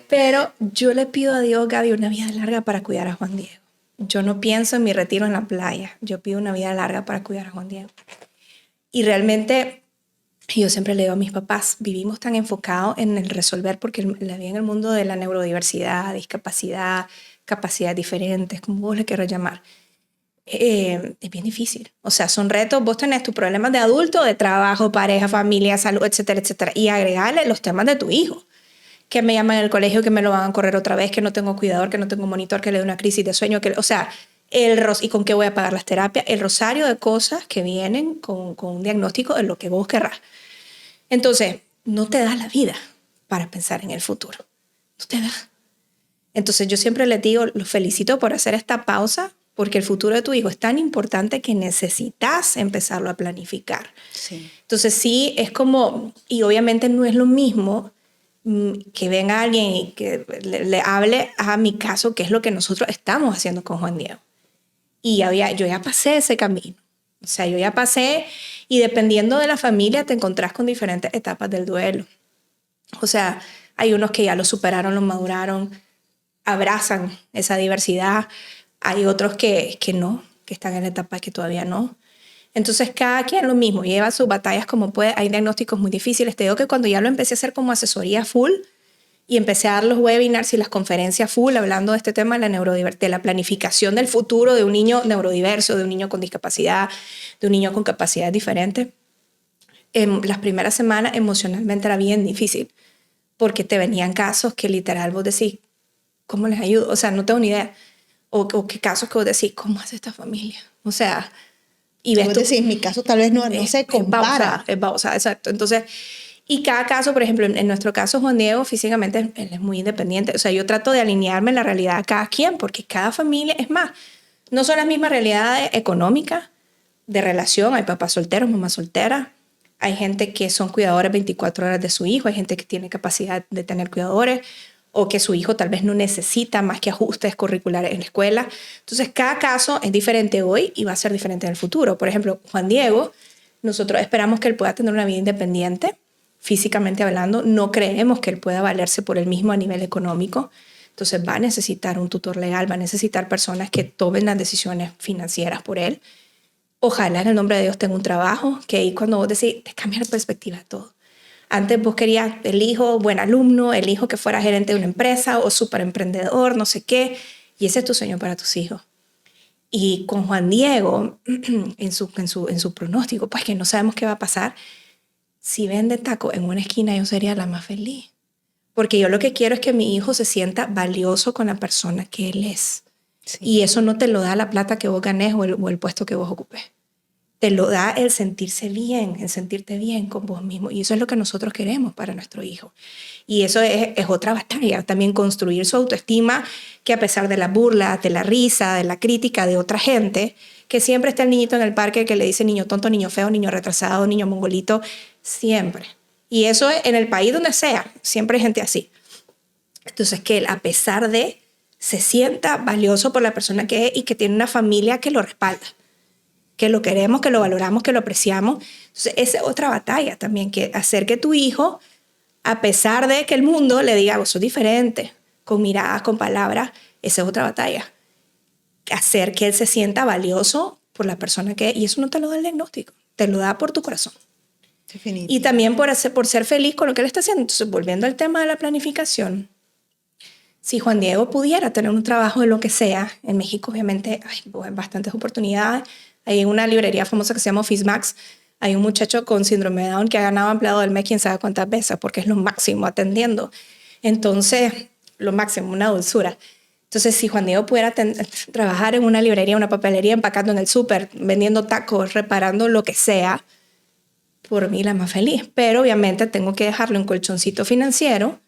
Pero yo le pido a Dios, Gaby, una vida larga para cuidar a Juan Diego. Yo no pienso en mi retiro en la playa. Yo pido una vida larga para cuidar a Juan Diego. Y realmente, yo siempre le digo a mis papás, vivimos tan enfocados en el resolver, porque la vida en el mundo de la neurodiversidad, discapacidad, capacidades diferentes, como vos le quieras llamar, es bien difícil. O sea, son retos. Vos tenés tus problemas de adulto, de trabajo, pareja, familia, salud, etcétera, etcétera. Y agregarle los temas de tu hijo. Que me llaman en el colegio, que me lo van a correr otra vez, que no tengo cuidador, que no tengo monitor, que le dé una crisis de sueño, o sea, ¿y con qué voy a pagar las terapias? El rosario de cosas que vienen con un diagnóstico de lo que vos querrás. Entonces, no te das la vida para pensar en el futuro. No te das. Entonces, yo siempre les digo, los felicito por hacer esta pausa, porque el futuro de tu hijo es tan importante que necesitas empezarlo a planificar. Sí. Entonces, sí, es como, y obviamente no es lo mismo que venga alguien y que le hable a mi caso, que es lo que nosotros estamos haciendo con Juan Diego. Y yo ya pasé ese camino. O sea, yo ya pasé, y dependiendo de la familia te encontrás con diferentes etapas del duelo. O sea, hay unos que ya lo superaron, lo maduraron, abrazan esa diversidad. Hay otros que no, que están en la etapa que todavía no. Entonces, cada quien lo mismo, lleva sus batallas como puede. Hay diagnósticos muy difíciles. Te digo que cuando ya lo empecé a hacer como asesoría full y empecé a dar los webinars y las conferencias full hablando de este tema de la planificación del futuro de un niño neurodiverso, de un niño con discapacidad, de un niño con capacidades diferentes, en las primeras semanas emocionalmente era bien difícil, porque te venían casos que literal vos decís, ¿cómo les ayudo? O sea, no tengo ni idea. O qué casos que vos decís, ¿cómo hace esta familia? O sea... Y ves tú, en mi caso tal vez no se compara. Es babosa, exacto. Entonces, y cada caso, por ejemplo, en nuestro caso, Juan Diego físicamente él es muy independiente. O sea, yo trato de alinearme en la realidad de cada quien, porque cada familia, es más, no son las mismas realidades económicas, de relación. Hay papás solteros, mamás solteras. Hay gente que son cuidadores 24 horas de su hijo. Hay gente que tiene capacidad de tener cuidadores, o que su hijo tal vez no necesita más que ajustes curriculares en la escuela. Entonces, cada caso es diferente hoy y va a ser diferente en el futuro. Por ejemplo, Juan Diego, nosotros esperamos que él pueda tener una vida independiente, físicamente hablando. No creemos que él pueda valerse por él mismo a nivel económico. Entonces, va a necesitar un tutor legal, va a necesitar personas que tomen las decisiones financieras por él. Ojalá en el nombre de Dios tenga un trabajo, que ahí cuando vos decís, te cambia la perspectiva de todo. Antes vos querías el hijo buen alumno, el hijo que fuera gerente de una empresa o súper emprendedor, no sé qué, y ese es tu sueño para tus hijos. Y con Juan Diego, en su pronóstico, pues que no sabemos qué va a pasar, si vende taco en una esquina, yo sería la más feliz. Porque yo lo que quiero es que mi hijo se sienta valioso con la persona que él es. Sí. Y eso no te lo da la plata que vos ganes o el puesto que vos ocupes. te lo da el sentirse bien, el sentirte bien con vos mismo. Y eso es lo que nosotros queremos para nuestro hijo. Y eso es otra batalla, también construir su autoestima, que a pesar de la burla, de la risa, de la crítica de otra gente, que siempre está el niñito en el parque que le dice niño tonto, niño feo, niño retrasado, niño mongolito, siempre. Y eso en el país donde sea, siempre hay gente así. Entonces, que él, a pesar de, se sienta valioso por la persona que es y que tiene una familia que lo respalda, que lo queremos, que lo valoramos, que lo apreciamos. Entonces, esa es otra batalla también, que hacer que tu hijo, a pesar de que el mundo le diga, vos sos diferente, con miradas, con palabras, esa es otra batalla. Hacer que él se sienta valioso por la persona que es, y eso no te lo da el diagnóstico, te lo da por tu corazón. Definitivo. Y también por ser feliz con lo que él está haciendo. Entonces, volviendo al tema de la planificación, si Juan Diego pudiera tener un trabajo de lo que sea, en México obviamente hay bastantes oportunidades. Hay una librería famosa que se llama Office Max. Hay un muchacho con síndrome de Down que ha ganado empleado del mes quién sabe cuántas veces, porque es lo máximo atendiendo. Entonces, lo máximo, una dulzura. Entonces, si Juan Diego pudiera trabajar en una librería, una papelería, empacando en el súper, vendiendo tacos, reparando lo que sea, por mí la más feliz. Pero obviamente tengo que dejarle un colchoncito financiero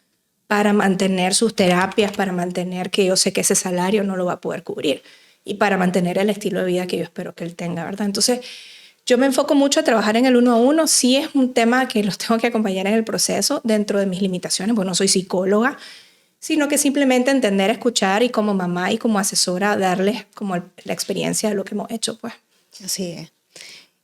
para mantener sus terapias, para mantener que yo sé que ese salario no lo va a poder cubrir y para mantener el estilo de vida que yo espero que él tenga, ¿verdad? Entonces, yo me enfoco mucho a trabajar en el 1-a-1. Sí es un tema que los tengo que acompañar en el proceso dentro de mis limitaciones, pues no soy psicóloga, sino que simplemente entender, escuchar y como mamá y como asesora darles como la experiencia de lo que hemos hecho, pues. Así es.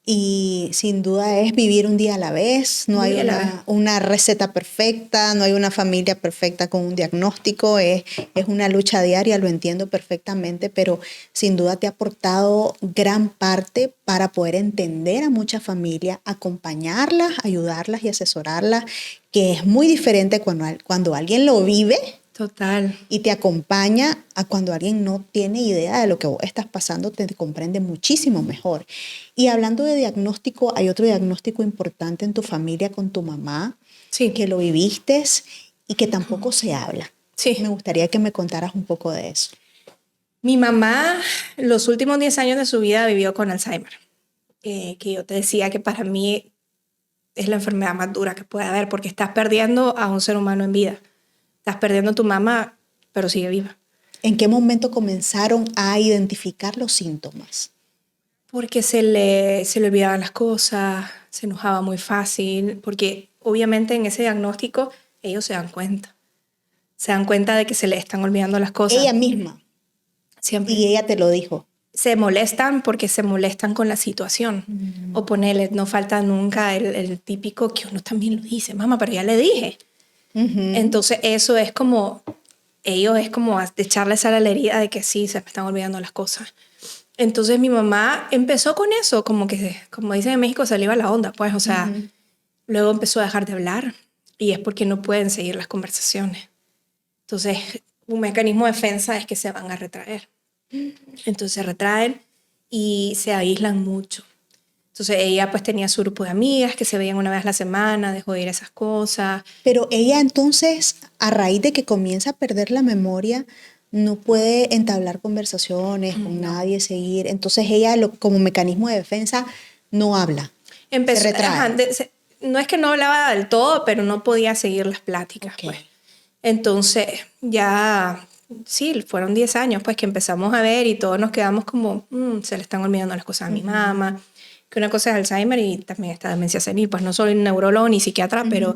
Y sin duda es vivir un día a la vez, no hay una receta perfecta, no hay una familia perfecta con un diagnóstico, es una lucha diaria, lo entiendo perfectamente, pero sin duda te ha aportado gran parte para poder entender a muchas familias, acompañarlas, ayudarlas y asesorarlas, que es muy diferente cuando alguien lo vive. Total. Y te acompaña a cuando alguien no tiene idea de lo que vos estás pasando, te comprende muchísimo mejor. Y hablando de diagnóstico, hay otro diagnóstico importante en tu familia con tu mamá, sí, que lo viviste y que tampoco se habla. Sí. Me gustaría que me contaras un poco de eso. Mi mamá, los últimos 10 años de su vida vivió con Alzheimer, que yo te decía que para mí es la enfermedad más dura que puede haber, porque estás perdiendo a un ser humano en vida. Estás perdiendo a tu mamá, pero sigue viva. ¿En qué momento comenzaron a identificar los síntomas? Porque se le olvidaban las cosas, se enojaba muy fácil, porque obviamente en ese diagnóstico ellos se dan cuenta. Se dan cuenta de que se le están olvidando las cosas. Ella misma. Siempre. Y ella te lo dijo. Se molestan porque se molestan con la situación. O ponerle, no falta nunca el típico que uno también lo dice, mamá, pero ya le dije. Entonces eso es como, ellos es como echarles a la herida de que sí, se me están olvidando las cosas. Entonces mi mamá empezó con eso, como que, como dicen en México, se le iba la onda, pues, o sea, luego empezó a dejar de hablar y es porque no pueden seguir las conversaciones. Entonces, un mecanismo de defensa es que se van a retraer. Entonces se retraen y se aíslan mucho. Entonces ella pues tenía su grupo de amigas que se veían una vez a la semana, dejó de ir a esas cosas. Pero ella entonces, a raíz de que comienza a perder la memoria, no puede entablar conversaciones con nadie, seguir. Entonces ella como mecanismo de defensa no habla. Empezó, se retrae. No es que no hablaba del todo, pero no podía seguir las pláticas. Okay. Pues. Entonces ya, sí, fueron 10 años pues que empezamos a ver y todos nos quedamos como, se le están olvidando las cosas a mi mamá. Que una cosa es Alzheimer y también está demencia senil, pues no soy neurólogo ni psiquiatra, pero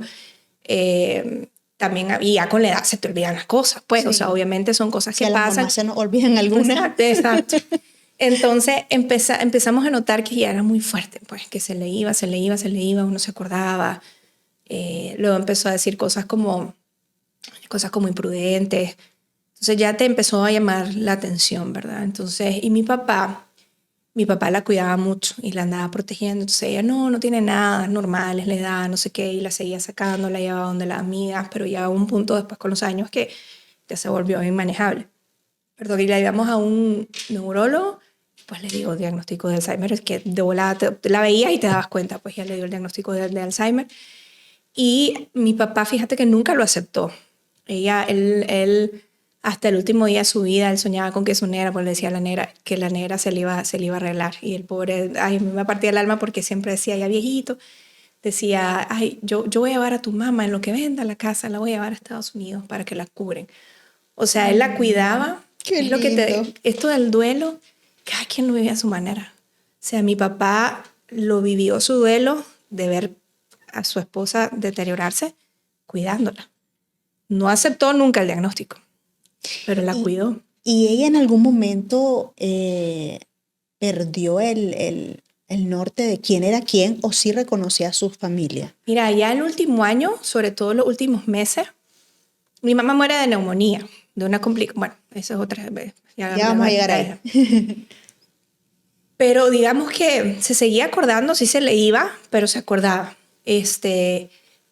también, y ya con la edad se te olvidan las cosas, pues, o sea, obviamente son cosas que pasan. Se nos olvidan algunas. Exacto. Entonces empezamos a notar que ya era muy fuerte, pues, que se le iba, uno se acordaba. Luego empezó a decir cosas como imprudentes. Entonces ya te empezó a llamar la atención, ¿verdad? Entonces, y mi papá la cuidaba mucho y la andaba protegiendo. Entonces ella, no tiene nada, es normal, es la edad, no sé qué, y la seguía sacando, la llevaba donde las amigas, pero ya hubo un punto después con los años que ya se volvió inmanejable. Perdón, y la llevamos a un neurólogo, pues le digo diagnóstico de Alzheimer, es que de volada la veías y te dabas cuenta, pues ya le dio el diagnóstico de Alzheimer. Y mi papá, fíjate que nunca lo aceptó. Él Hasta el último día de su vida, él soñaba con que su negra, pues le decía a la negra que la negra se le iba a arreglar. Y el pobre, ay, me partía el alma porque siempre decía, ya viejito, decía, ay, yo voy a llevar a tu mamá en lo que venda la casa, la voy a llevar a Estados Unidos para que la cubren. O sea, él la cuidaba. Qué es lo que lindo. esto del duelo, cada quien lo vivía a su manera. O sea, mi papá lo vivió su duelo de ver a su esposa deteriorarse cuidándola. No aceptó nunca el diagnóstico, pero la cuidó. ¿Y ella en algún momento perdió el norte de quién era quién o sí reconocía a su familia? Mira, ya el último año, sobre todo los últimos meses, mi mamá muere de neumonía, de una complicación. Bueno, eso es otra vez. Ya vamos a llegar ahí. Pero digamos que se seguía acordando, sí se le iba, pero se acordaba.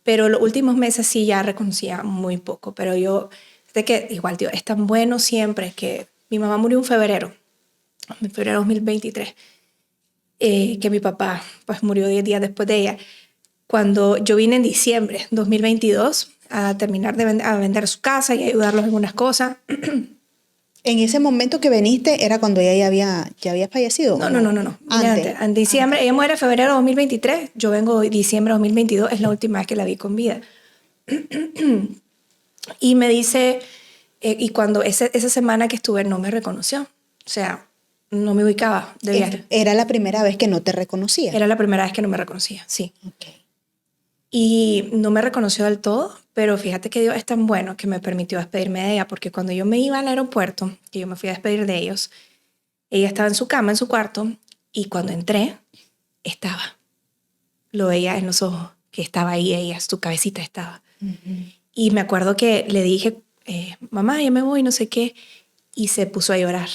Pero los últimos meses sí ya reconocía muy poco. Pero yo, de que igual, tío, es tan bueno siempre que mi mamá murió en febrero de 2023, que mi papá pues murió 10 días después de ella. Cuando yo vine en diciembre de 2022 a terminar de vender su casa y ayudarlos en unas cosas. ¿En ese momento que viniste era cuando ella ya había fallecido? No. Antes. En diciembre, ella muere en febrero de 2023, yo vengo en diciembre de 2022, es la última vez que la vi con vida. Y me dice, y cuando esa semana que estuve no me reconoció, o sea, no me ubicaba de viaje. Era la primera vez que no te reconocía. Era la primera vez que no me reconocía, sí. Okay. Y no me reconoció del todo, pero fíjate que Dios es tan bueno que me permitió despedirme de ella, porque cuando yo me iba al aeropuerto, que yo me fui a despedir de ellos, ella estaba en su cama, en su cuarto, y cuando entré, estaba. Lo veía en los ojos, que estaba ahí ella, su cabecita estaba. Uh-huh. Y me acuerdo que le dije, mamá, ya me voy, no sé qué, y se puso a llorar.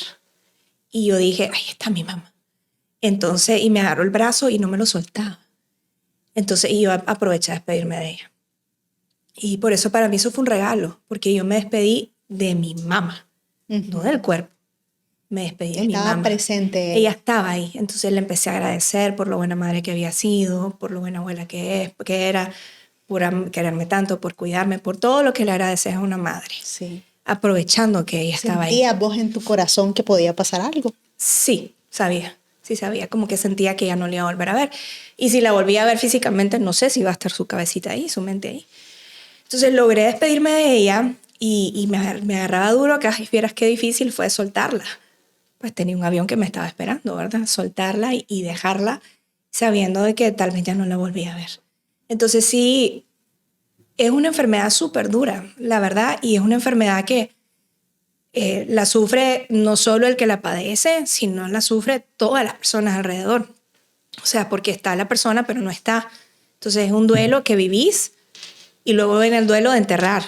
Y yo dije, ahí está mi mamá. Entonces, y me agarró el brazo y no me lo soltaba. Entonces, y yo aproveché a despedirme de ella. Y por eso para mí eso fue un regalo, porque yo me despedí de mi mamá, no del cuerpo. Me despedí de mi mamá. Estaba presente. Ella estaba ahí. Entonces le empecé a agradecer por lo buena madre que había sido, por lo buena abuela que era, por quererme tanto, por cuidarme, por todo lo que le agradeces a una madre. Sí. Aprovechando que ella estaba ahí. ¿Sentías vos en tu corazón que podía pasar algo? Sí, sabía. Sí sabía, como que sentía que ya no le iba a volver a ver. Y si la volvía a ver físicamente, no sé si iba a estar su cabecita ahí, su mente ahí. Entonces logré despedirme de ella y me agarraba duro, que ay, vieras qué difícil fue soltarla. Pues tenía un avión que me estaba esperando, ¿verdad? Soltarla y dejarla sabiendo de que tal vez ya no la volvía a ver. Entonces sí, es una enfermedad súper dura, la verdad, y es una enfermedad que la sufre no solo el que la padece, sino la sufre todas las personas alrededor. O sea, porque está la persona, pero no está. Entonces es un duelo que vivís y luego viene el duelo de enterrar.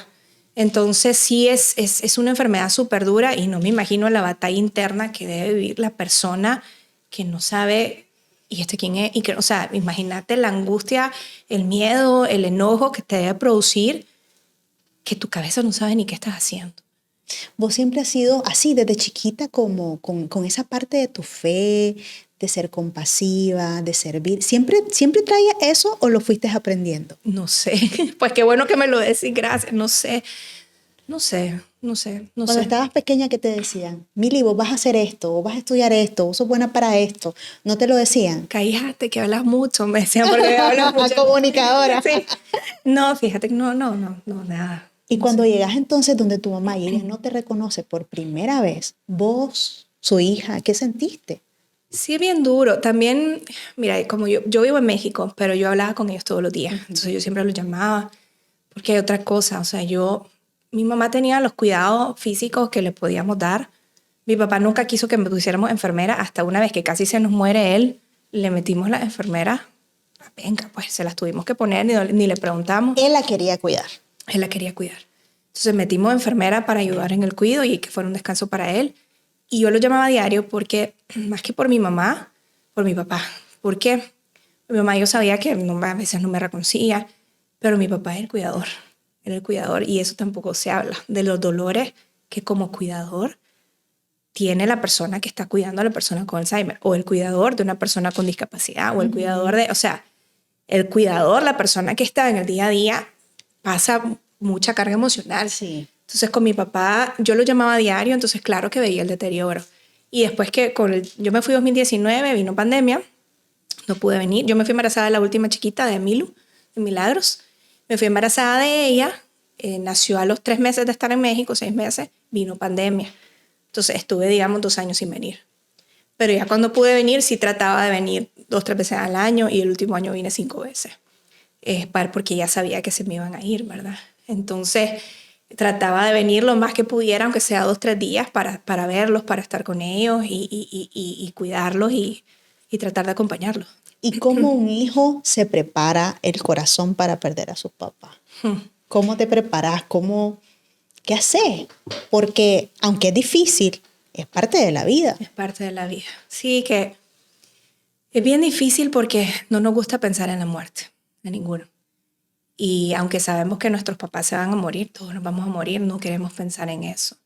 Entonces sí es una enfermedad súper dura y no me imagino la batalla interna que debe vivir la persona que no sabe ¿y quién es? Y que, o sea, imagínate la angustia, el miedo, el enojo que te debe producir, que tu cabeza no sabe ni qué estás haciendo. ¿Vos siempre has sido así desde chiquita como con esa parte de tu fe, de ser compasiva, de servir? ¿Siempre traía eso o lo fuiste aprendiendo? No sé. Pues qué bueno que me lo decís, gracias. No sé. Cuando estabas pequeña, ¿qué te decían? Mili, vos vas a hacer esto, vos vas a estudiar esto, vos sos buena para esto. ¿No te lo decían? Cállate, que hablas mucho, me decían, porque hablas mucho. Comunicadora. Sí. No, fíjate que no, nada. Y cuando llegas entonces donde tu mamá y ella no te reconoce por primera vez, vos, su hija, ¿qué sentiste? Sí, es bien duro. También, mira, como yo vivo en México, pero yo hablaba con ellos todos los días. Entonces yo siempre los llamaba, porque hay otra cosa. O sea, mi mamá tenía los cuidados físicos que le podíamos dar. Mi papá nunca quiso que me pusiéramos enfermera. Hasta una vez que casi se nos muere él, le metimos la enfermera. Venga, pues se las tuvimos que poner, ni le preguntamos. Él la quería cuidar. Él la quería cuidar. Entonces metimos enfermera para ayudar en el cuidado y que fuera un descanso para él. Y yo lo llamaba a diario porque, más que por mi mamá, por mi papá. ¿Por qué? Mi mamá yo sabía que a veces no me reconocía, pero mi papá es el cuidador. Era el cuidador y eso tampoco se habla de los dolores que como cuidador tiene la persona que está cuidando a la persona con Alzheimer o el cuidador de una persona con discapacidad o el cuidador de, o sea, la persona que está en el día a día pasa mucha carga emocional. Sí. Entonces con mi papá, yo lo llamaba a diario, entonces claro que veía el deterioro. Y después que yo me fui en 2019, vino pandemia, no pude venir. Yo me fui embarazada de la última chiquita, de Milu, de Milagros. Me fui embarazada de ella, nació a los 3 meses de estar en México, 6 meses, vino pandemia. Entonces estuve, digamos, 2 años sin venir. Pero ya cuando pude venir, sí trataba de venir 2, 3 veces al año y el último año vine 5 veces. Porque ya sabía que se me iban a ir, ¿verdad? Entonces trataba de venir lo más que pudiera, aunque sea 2, 3 días, para verlos, para estar con ellos y cuidarlos y tratar de acompañarlos. ¿Y cómo un hijo se prepara el corazón para perder a su papá? ¿Cómo te preparas? ¿Qué haces? Porque aunque es difícil, es parte de la vida. Es parte de la vida. Sí, que es bien difícil porque no nos gusta pensar en la muerte, a ninguno. Y aunque sabemos que nuestros papás se van a morir, todos nos vamos a morir, no queremos pensar en eso.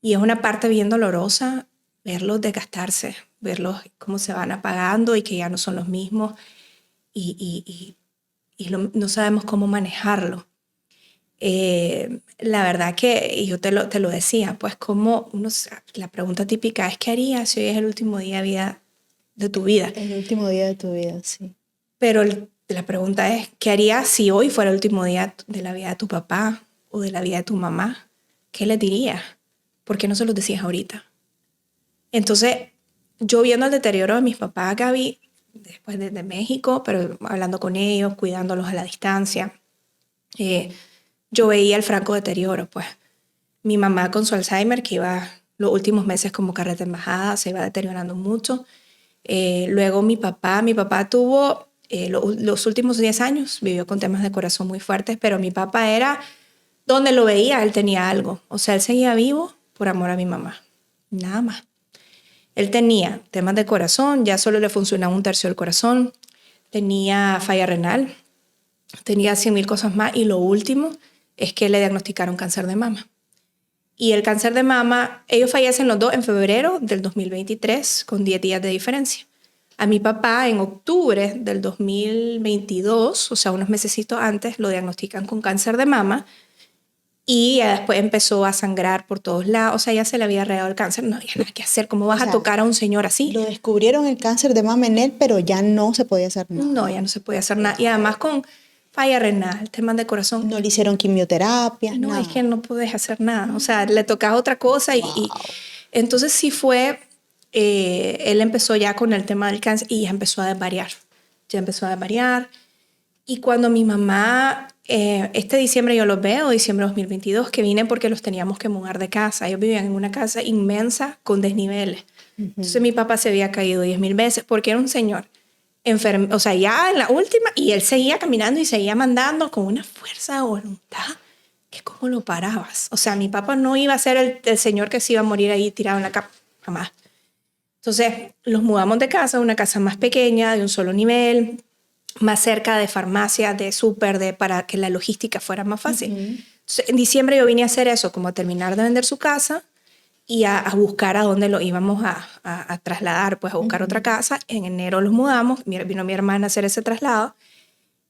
Y es una parte bien dolorosa verlos desgastarse, verlos cómo se van apagando y que ya no son los mismos y no sabemos cómo manejarlo. La verdad que yo te lo decía, pues como la pregunta típica es ¿qué harías si hoy es el último día de tu vida? El último día de tu vida, sí. Pero la pregunta es ¿qué harías si hoy fuera el último día de la vida de tu papá o de la vida de tu mamá? ¿Qué les dirías? ¿Por qué no se los decías ahorita? Entonces, yo viendo el deterioro de mis papás, Gaby, después de México, pero hablando con ellos, cuidándolos a la distancia, yo veía el franco deterioro, pues. Mi mamá con su Alzheimer, que iba los últimos meses como carreta en bajada, se iba deteriorando mucho. Luego mi papá tuvo los últimos 10 años, vivió con temas de corazón muy fuertes, pero mi papá era, donde lo veía, él tenía algo. O sea, él seguía vivo por amor a mi mamá, nada más. Él tenía temas de corazón, ya solo le funcionaba 1/3 del corazón, tenía falla renal, tenía 100,000 cosas más y lo último es que le diagnosticaron cáncer de mama. Y el cáncer de mama, ellos fallecen los dos en febrero del 2023 con 10 días de diferencia. A mi papá en octubre del 2022, o sea, unos mesecitos antes, lo diagnostican con cáncer de mama y ya después empezó a sangrar por todos lados. O sea, ya se le había regado el cáncer, no había nada que hacer. ¿Cómo vas a tocar a un señor así? Lo descubrieron el cáncer de mama en él, pero ya no se podía hacer nada. No, ya no se podía hacer nada. Y además con falla renal, temas de corazón. No le hicieron quimioterapia, No, nada. es que no puedes hacer nada. O sea, le tocaba otra cosa. Wow. Y entonces sí fue, él empezó ya con el tema del cáncer y ya empezó a desvariar. Y cuando mi mamá, este diciembre yo los veo, diciembre de 2022, que vine porque los teníamos que mudar de casa. Ellos vivían en una casa inmensa con desniveles. Entonces mi papá se había caído 10,000 veces porque era un señor enfermo, o sea, ya en la última, y él seguía caminando y seguía mandando con una fuerza de voluntad que cómo lo parabas. O sea, mi papá no iba a ser el señor que se iba a morir ahí tirado en la cama, jamás. Entonces los mudamos de casa, una casa más pequeña, de un solo nivel, más cerca de farmacia, de súper, para que la logística fuera más fácil. Entonces, en diciembre yo vine a hacer eso, como a terminar de vender su casa y a buscar a dónde lo íbamos a trasladar, pues a buscar otra casa. En enero los mudamos, vino mi hermana a hacer ese traslado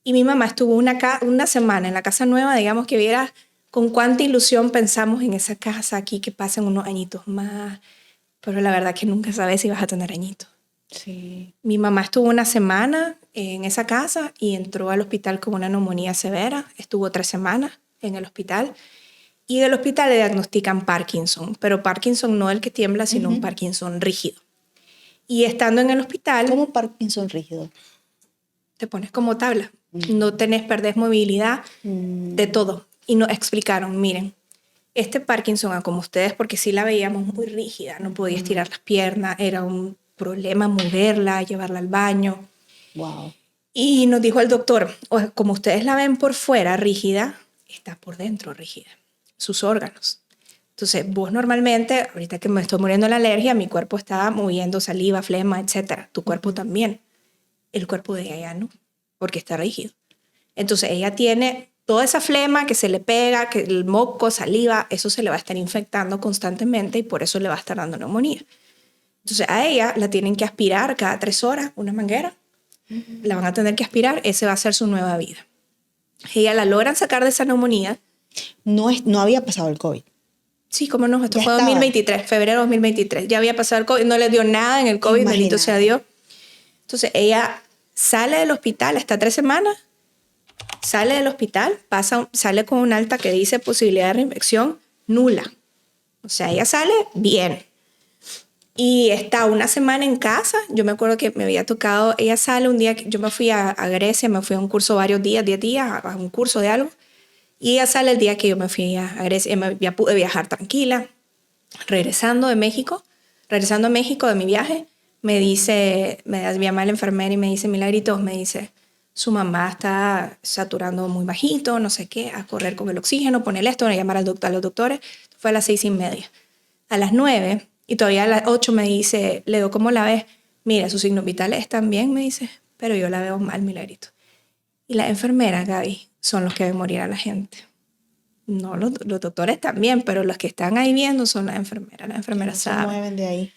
y mi mamá estuvo una semana en la casa nueva, digamos que viera con cuánta ilusión pensamos en esa casa aquí, que pasen unos añitos más, pero la verdad que nunca sabes si vas a tener añitos. Sí. Mi mamá estuvo una semana en esa casa y entró al hospital con una neumonía severa, estuvo 3 semanas en el hospital. Y del hospital le diagnostican Parkinson, pero Parkinson no el que tiembla, sino un Parkinson rígido. Y estando en el hospital... ¿Cómo Parkinson rígido? Te pones como tabla. No perdés movilidad, de todo. Y nos explicaron, miren, este Parkinson, como ustedes, porque sí la veíamos muy rígida, no podía estirar las piernas, era un problema moverla, llevarla al baño. Wow. Y nos dijo el doctor, como ustedes la ven por fuera rígida, está por dentro rígida. Sus órganos. Entonces, vos normalmente, ahorita que me estoy muriendo de la alergia, mi cuerpo está moviendo saliva, flema, etc. Tu cuerpo también. El cuerpo de ella ya no, porque está rígido. Entonces, ella tiene toda esa flema que se le pega, que el moco, saliva, eso se le va a estar infectando constantemente y por eso le va a estar dando neumonía. Entonces, a ella la tienen que aspirar cada 3 horas, una manguera. La van a tener que aspirar, esa va a ser su nueva vida. Ella la logran sacar de esa neumonía No había pasado el COVID. Sí, cómo no, esto Ya fue estaba. 2023, febrero de 2023. Ya había pasado el COVID, no le dio nada en el COVID, Imagínate. bendito sea Dios. Entonces ella sale del hospital, está 3 semanas, sale del hospital, sale con un alta que dice posibilidad de reinfección nula. O sea, ella sale bien. Y está una semana en casa. Yo me acuerdo que me había tocado, ella sale un día, yo me fui a Grecia, me fui a un curso varios días, 10 días, a un curso de algo. Y ella sale el día que yo me fui a Grecia, ya pude viajar tranquila. Regresando a México de mi viaje, me llama la enfermera y me dice, Milagrito, me dice, su mamá está saturando muy bajito, no sé qué, a correr con el oxígeno, ponerle esto, a llamar a los doctores. Fue a las 6:30. A las 9, y todavía a las 8 me dice, Leo, ¿cómo la ves? Mira, sus signos vitales están bien, me dice, pero yo la veo mal, Milagrito. Y las enfermeras, Gaby, son los que ven morir a la gente. No, los doctores también, pero los que están ahí viendo son las enfermeras. Las enfermeras No se saben. mueven de ahí.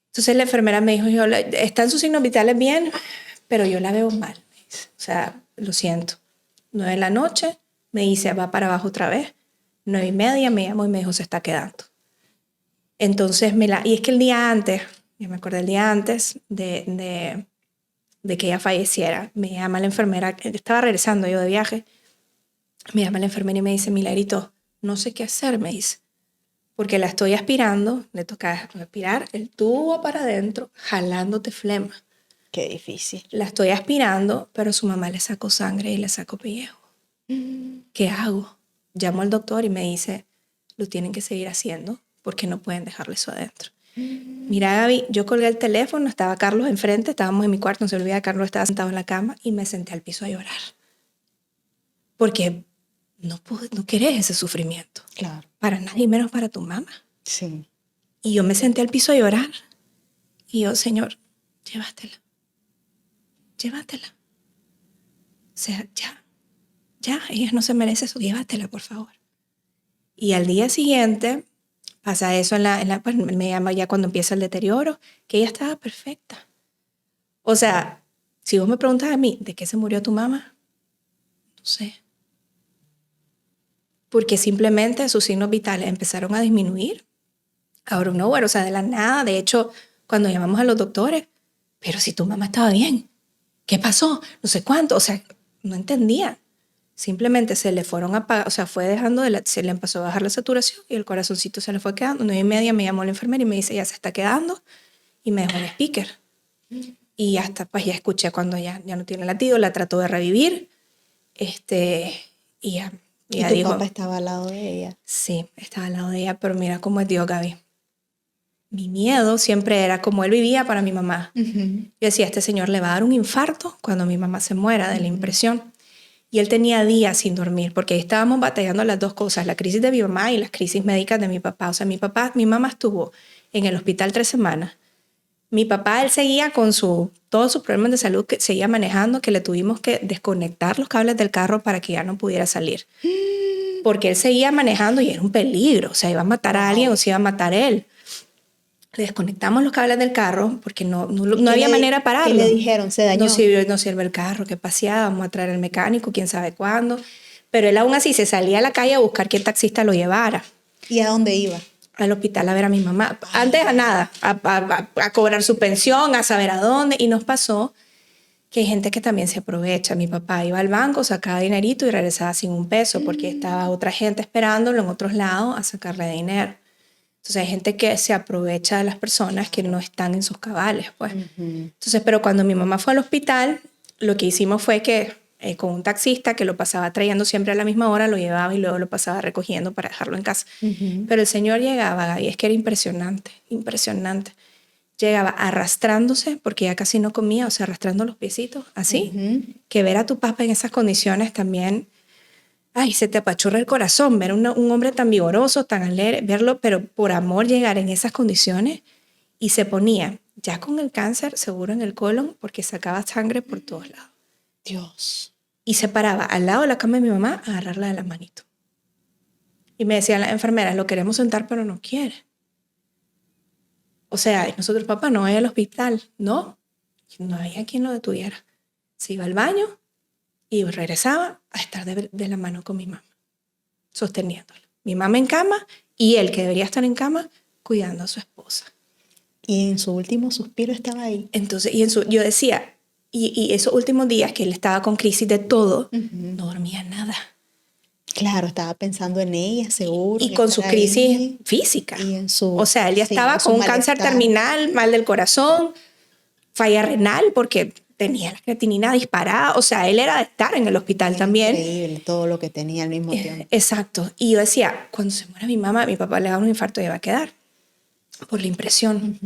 Entonces la enfermera me dijo, están sus signos vitales bien, pero yo la veo mal. Me dice. O sea, lo siento. 9 de la noche, me dice, va para abajo otra vez. 9:30 me llamó y me dijo, se está quedando. Entonces, y es que el día antes, yo me acuerdo el día antes de que ella falleciera, me llama la enfermera, estaba regresando yo de viaje, me llama la enfermera y me dice, Milagrito, no sé qué hacer, me dice, porque la estoy aspirando, le toca respirar el tubo para adentro, jalándote flema. Qué difícil. La estoy aspirando, pero su mamá le sacó sangre y le sacó pellejo. ¿Qué hago? Llamo al doctor y me dice, lo tienen que seguir haciendo porque no pueden dejarle eso adentro. Mira, Gaby, yo colgué el teléfono, estaba Carlos enfrente, estábamos en mi cuarto, no se olvida, Carlos estaba sentado en la cama y me senté al piso a llorar. Porque no querés ese sufrimiento. Claro. Para nadie, menos para tu mamá. Sí. Y yo me senté al piso a llorar. Y yo, Señor, llévatela. Llévatela. O sea, ya, ella no se merece eso, llévatela, por favor. Y al día siguiente pasa eso pues me llama ya cuando empieza el deterioro, que ella estaba perfecta. O sea, si vos me preguntas a mí, ¿de qué se murió tu mamá? No sé. Porque simplemente sus signos vitales empezaron a disminuir. Ahora o sea, de la nada. De hecho, cuando llamamos a los doctores, pero si tu mamá estaba bien, ¿qué pasó? No sé cuánto. O sea, no entendía. Simplemente se le fueron apagando, o sea, fue dejando, se le empezó a bajar la saturación y el corazoncito se le fue quedando. 9:30 me llamó la enfermera y me dice, ya se está quedando, y me dejó el speaker. Y hasta, pues ya escuché cuando ya no tiene latido, la trató de revivir, y ya ¿Y tu dijo, papá estaba al lado de ella? Sí, estaba al lado de ella, pero mira cómo es Dios, Gaby. Mi miedo siempre era como él vivía para mi mamá. Yo decía, este señor le va a dar un infarto cuando mi mamá se muera de la impresión. Y él tenía días sin dormir, porque estábamos batallando las dos cosas, la crisis de mi mamá y las crisis médicas de mi papá. O sea, mi mamá estuvo en el hospital 3 semanas. Mi papá, él seguía con todos sus problemas de salud, que seguía manejando, que le tuvimos que desconectar los cables del carro para que ya no pudiera salir. Porque él seguía manejando y era un peligro. O sea, iba a matar a alguien o se iba a matar él. Le desconectamos los cables del carro porque no había manera de pararlo. ¿Qué le dijeron? ¿Se dañó? No sirve el carro, ¿qué paseaba? Vamos a traer al mecánico, quién sabe cuándo. Pero él aún así se salía a la calle a buscar que el taxista lo llevara. ¿Y a dónde iba? Al hospital a ver a mi mamá. Antes a nada, a cobrar su pensión, a saber a dónde. Y nos pasó que hay gente que también se aprovecha. Mi papá iba al banco, sacaba dinerito y regresaba sin un peso porque estaba otra gente esperándolo en otros lados a sacarle dinero. Entonces hay gente que se aprovecha de las personas que no están en sus cabales, pues. Entonces, pero cuando mi mamá fue al hospital, lo que hicimos fue que con un taxista que lo pasaba trayendo siempre a la misma hora, lo llevaba y luego lo pasaba recogiendo para dejarlo en casa. Pero el señor llegaba, y es que era impresionante, impresionante. Llegaba arrastrándose, porque ya casi no comía, o sea, arrastrando los piecitos, así. Que ver a tu papá en esas condiciones también... Ay, se te apachurra el corazón ver un hombre tan vigoroso, tan alegre, verlo, pero por amor llegar en esas condiciones. Y se ponía ya con el cáncer seguro en el colon porque sacaba sangre por todos lados. Dios. Y se paraba al lado de la cama de mi mamá a agarrarla de la manito. Y me decían las enfermeras, lo queremos sentar pero no quiere. O sea, nosotros, papá, no vaya al hospital. No había quien lo detuviera. Se iba al baño y regresaba a estar de la mano con mi mamá. sosteniéndolo. Mi mamá en cama y él, que debería estar en cama, cuidando a su esposa. Y en su último suspiro estaba ahí. Entonces, yo decía, y esos últimos días que él estaba con crisis de todo, no dormía nada. Claro, estaba pensando en ella, seguro. Y con su crisis física. Y en su, o sea, él ya estaba con un cáncer terminal, mal del corazón, falla renal, porque tenía la creatinina disparada. O sea, él era de estar en el hospital también. Increíble todo lo que tenía al mismo tiempo. Exacto. Y yo decía, cuando se muera mi mamá, mi papá le da un infarto y va a quedar. Por la impresión.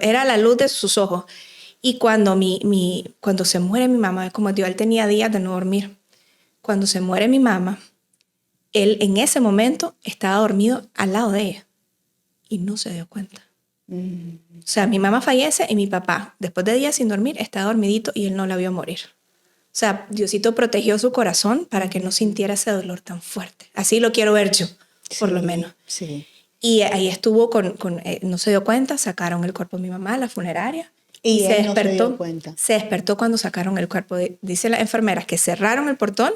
Era la luz de sus ojos. Y cuando, cuando se muere mi mamá, como digo, él tenía días de no dormir. Cuando se muere mi mamá, él en ese momento estaba dormido al lado de ella y no se dio cuenta. O sea, mi mamá fallece y mi papá, después de días sin dormir, estaba dormidito y él no la vio morir. O sea, Diosito protegió su corazón para que no sintiera ese dolor tan fuerte. Así lo quiero ver yo, por lo menos. Sí. Y ahí estuvo no se dio cuenta, sacaron el cuerpo de mi mamá a la funeraria. Y se él despertó, no se dio cuenta. Se despertó cuando sacaron el cuerpo. Dice las enfermeras que cerraron el portón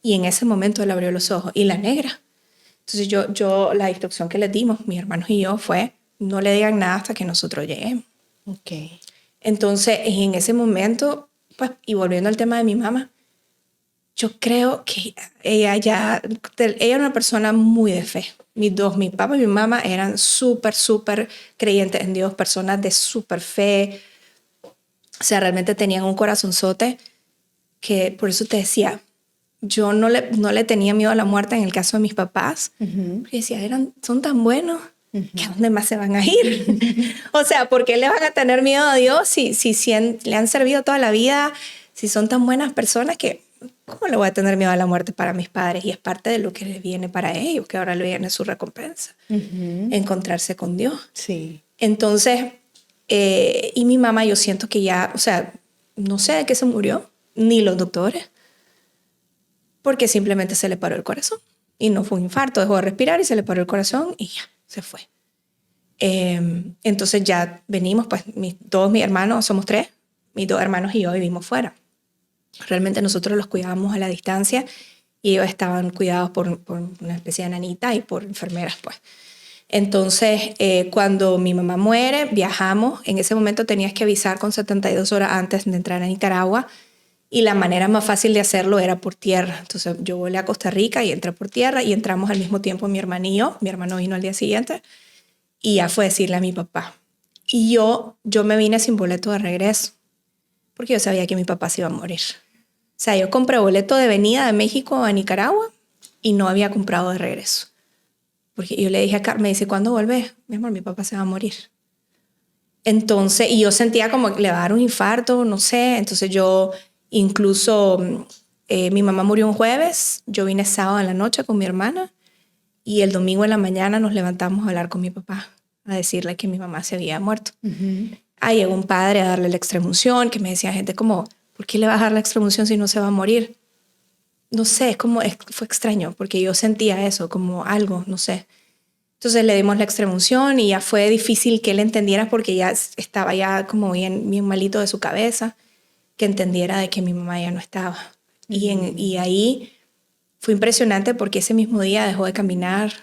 y en ese momento él abrió los ojos. Y la negra. Entonces la instrucción que les dimos, mis hermanos y yo, fue no le digan nada hasta que nosotros lleguemos. Okay. Entonces, en ese momento, pues, y volviendo al tema de mi mamá, yo creo que ella era una persona muy de fe. Mi papá y mi mamá eran súper creyentes en Dios, personas de súper fe. O sea, realmente tenían un corazonzote que, por eso te decía, yo no le tenía miedo a la muerte en el caso de mis papás. Porque decía, son tan buenos que ¿a dónde más se van a ir? O sea, ¿por qué le van a tener miedo a Dios si le han servido toda la vida? Si son tan buenas personas que... ¿Cómo le voy a tener miedo a la muerte para mis padres? Y es parte de lo que les viene para ellos, que ahora le viene su recompensa. Encontrarse con Dios. Sí. Entonces, y mi mamá, yo siento que ya, o sea, no sé de qué se murió, ni los doctores, porque simplemente se le paró el corazón. Y no fue un infarto, dejó de respirar y se le paró el corazón y ya, se fue. Entonces ya venimos, pues todos mis hermanos, somos 3, mis 2 hermanos y yo vivimos fuera. Realmente nosotros los cuidábamos a la distancia y ellos estaban cuidados por una especie de nanita y por enfermeras, pues. Entonces, cuando mi mamá muere, viajamos. En ese momento tenías que avisar con 72 horas antes de entrar a Nicaragua y la manera más fácil de hacerlo era por tierra. Entonces, yo volé a Costa Rica y entré por tierra y entramos al mismo tiempo mi hermano y yo. Mi hermano vino al día siguiente y ya fue decirle a mi papá. Y yo me vine sin boleto de regreso porque yo sabía que mi papá se iba a morir. O sea, yo compré boleto de venida de México a Nicaragua y no había comprado de regreso. Porque yo le dije a Carmen, me dice, ¿cuándo volvés? Mi amor, mi papá se va a morir. Entonces, y yo sentía como que le va a dar un infarto, no sé. Entonces yo, incluso, mi mamá murió un jueves, yo vine sábado en la noche con mi hermana y el domingo en la mañana nos levantamos a hablar con mi papá, a decirle que mi mamá se había muerto. Ahí llegó un padre a darle la extremunción, que me decía gente como... ¿Por qué le vas a dar la extremunción si no se va a morir? No sé, fue extraño, porque yo sentía eso, como algo, no sé. Entonces le dimos la extremunción y ya fue difícil que él entendiera porque ya estaba ya como bien malito de su cabeza, que entendiera de que mi mamá ya no estaba. Y ahí fue impresionante porque ese mismo día dejó de caminar,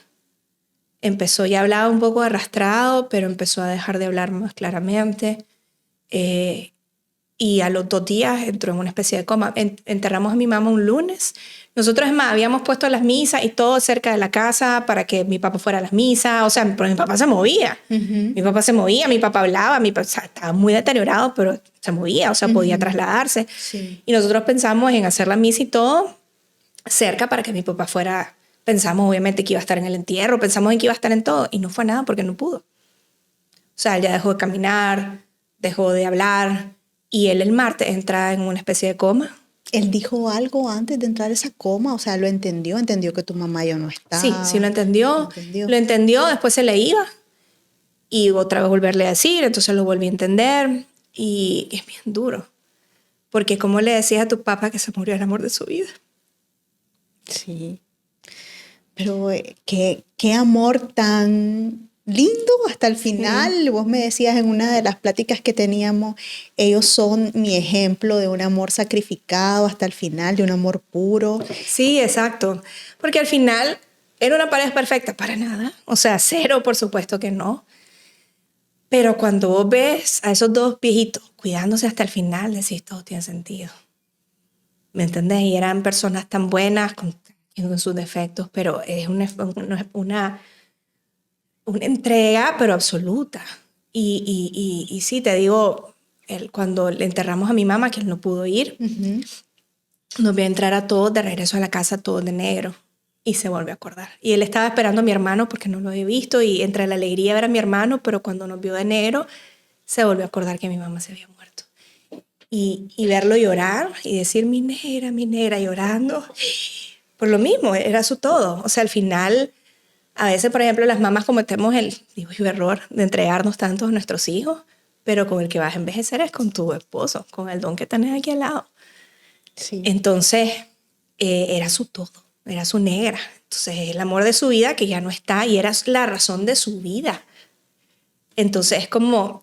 ya hablaba un poco arrastrado, pero empezó a dejar de hablar más claramente. Y a los 2 días entró en una especie de coma. Enterramos a mi mamá un lunes. Nosotros, es más, habíamos puesto las misas y todo cerca de la casa para que mi papá fuera a las misas. O sea, pero mi papá se movía. Mi papá se movía, mi papá hablaba. O sea, estaba muy deteriorado, pero se movía, o sea, podía trasladarse. Sí. Y nosotros pensamos en hacer la misa y todo cerca para que mi papá fuera... Pensamos, obviamente, que iba a estar en el entierro. Pensamos en que iba a estar en todo. Y no fue nada porque no pudo. O sea, él ya dejó de caminar, dejó de hablar... Y él el martes entra en una especie de coma. ¿Él dijo algo antes de entrar a esa coma? O sea, ¿lo entendió? ¿Entendió que tu mamá ya no estaba? Sí, lo entendió. Lo entendió, después se le iba. Y otra vez volverle a decir, entonces lo volví a entender. Y es bien duro. Porque ¿cómo le decías a tu papá que se murió el amor de su vida? Sí. Pero qué amor tan... lindo hasta el final. Sí. Vos me decías en una de las pláticas que teníamos, ellos son mi ejemplo de un amor sacrificado hasta el final, de un amor puro. Sí, exacto. Porque al final, ¿Era una pareja perfecta? Para nada. O sea, cero, por supuesto que no. Pero cuando vos ves a esos dos viejitos cuidándose hasta el final, decís, todo tiene sentido. ¿Me entendés? Y eran personas tan buenas con sus defectos, pero es una entrega, pero absoluta. Y sí, te digo, cuando le enterramos a mi mamá, que él no pudo ir, nos vio entrar a todos de regreso a la casa, todos de negro. Y se volvió a acordar. Y él estaba esperando a mi hermano porque no lo había visto y entre la alegría de ver a mi hermano, pero cuando nos vio de negro, se volvió a acordar que mi mamá se había muerto. Y verlo llorar y decir, mi negra, llorando. Por lo mismo, era su todo. O sea, al final, a veces, por ejemplo, las mamás cometemos el error de entregarnos tanto a nuestros hijos, pero con el que vas a envejecer es con tu esposo, con el don que tenés aquí al lado. Sí. Entonces, era su todo. Era su negra. Entonces, el amor de su vida que ya no está y era la razón de su vida. Entonces, es como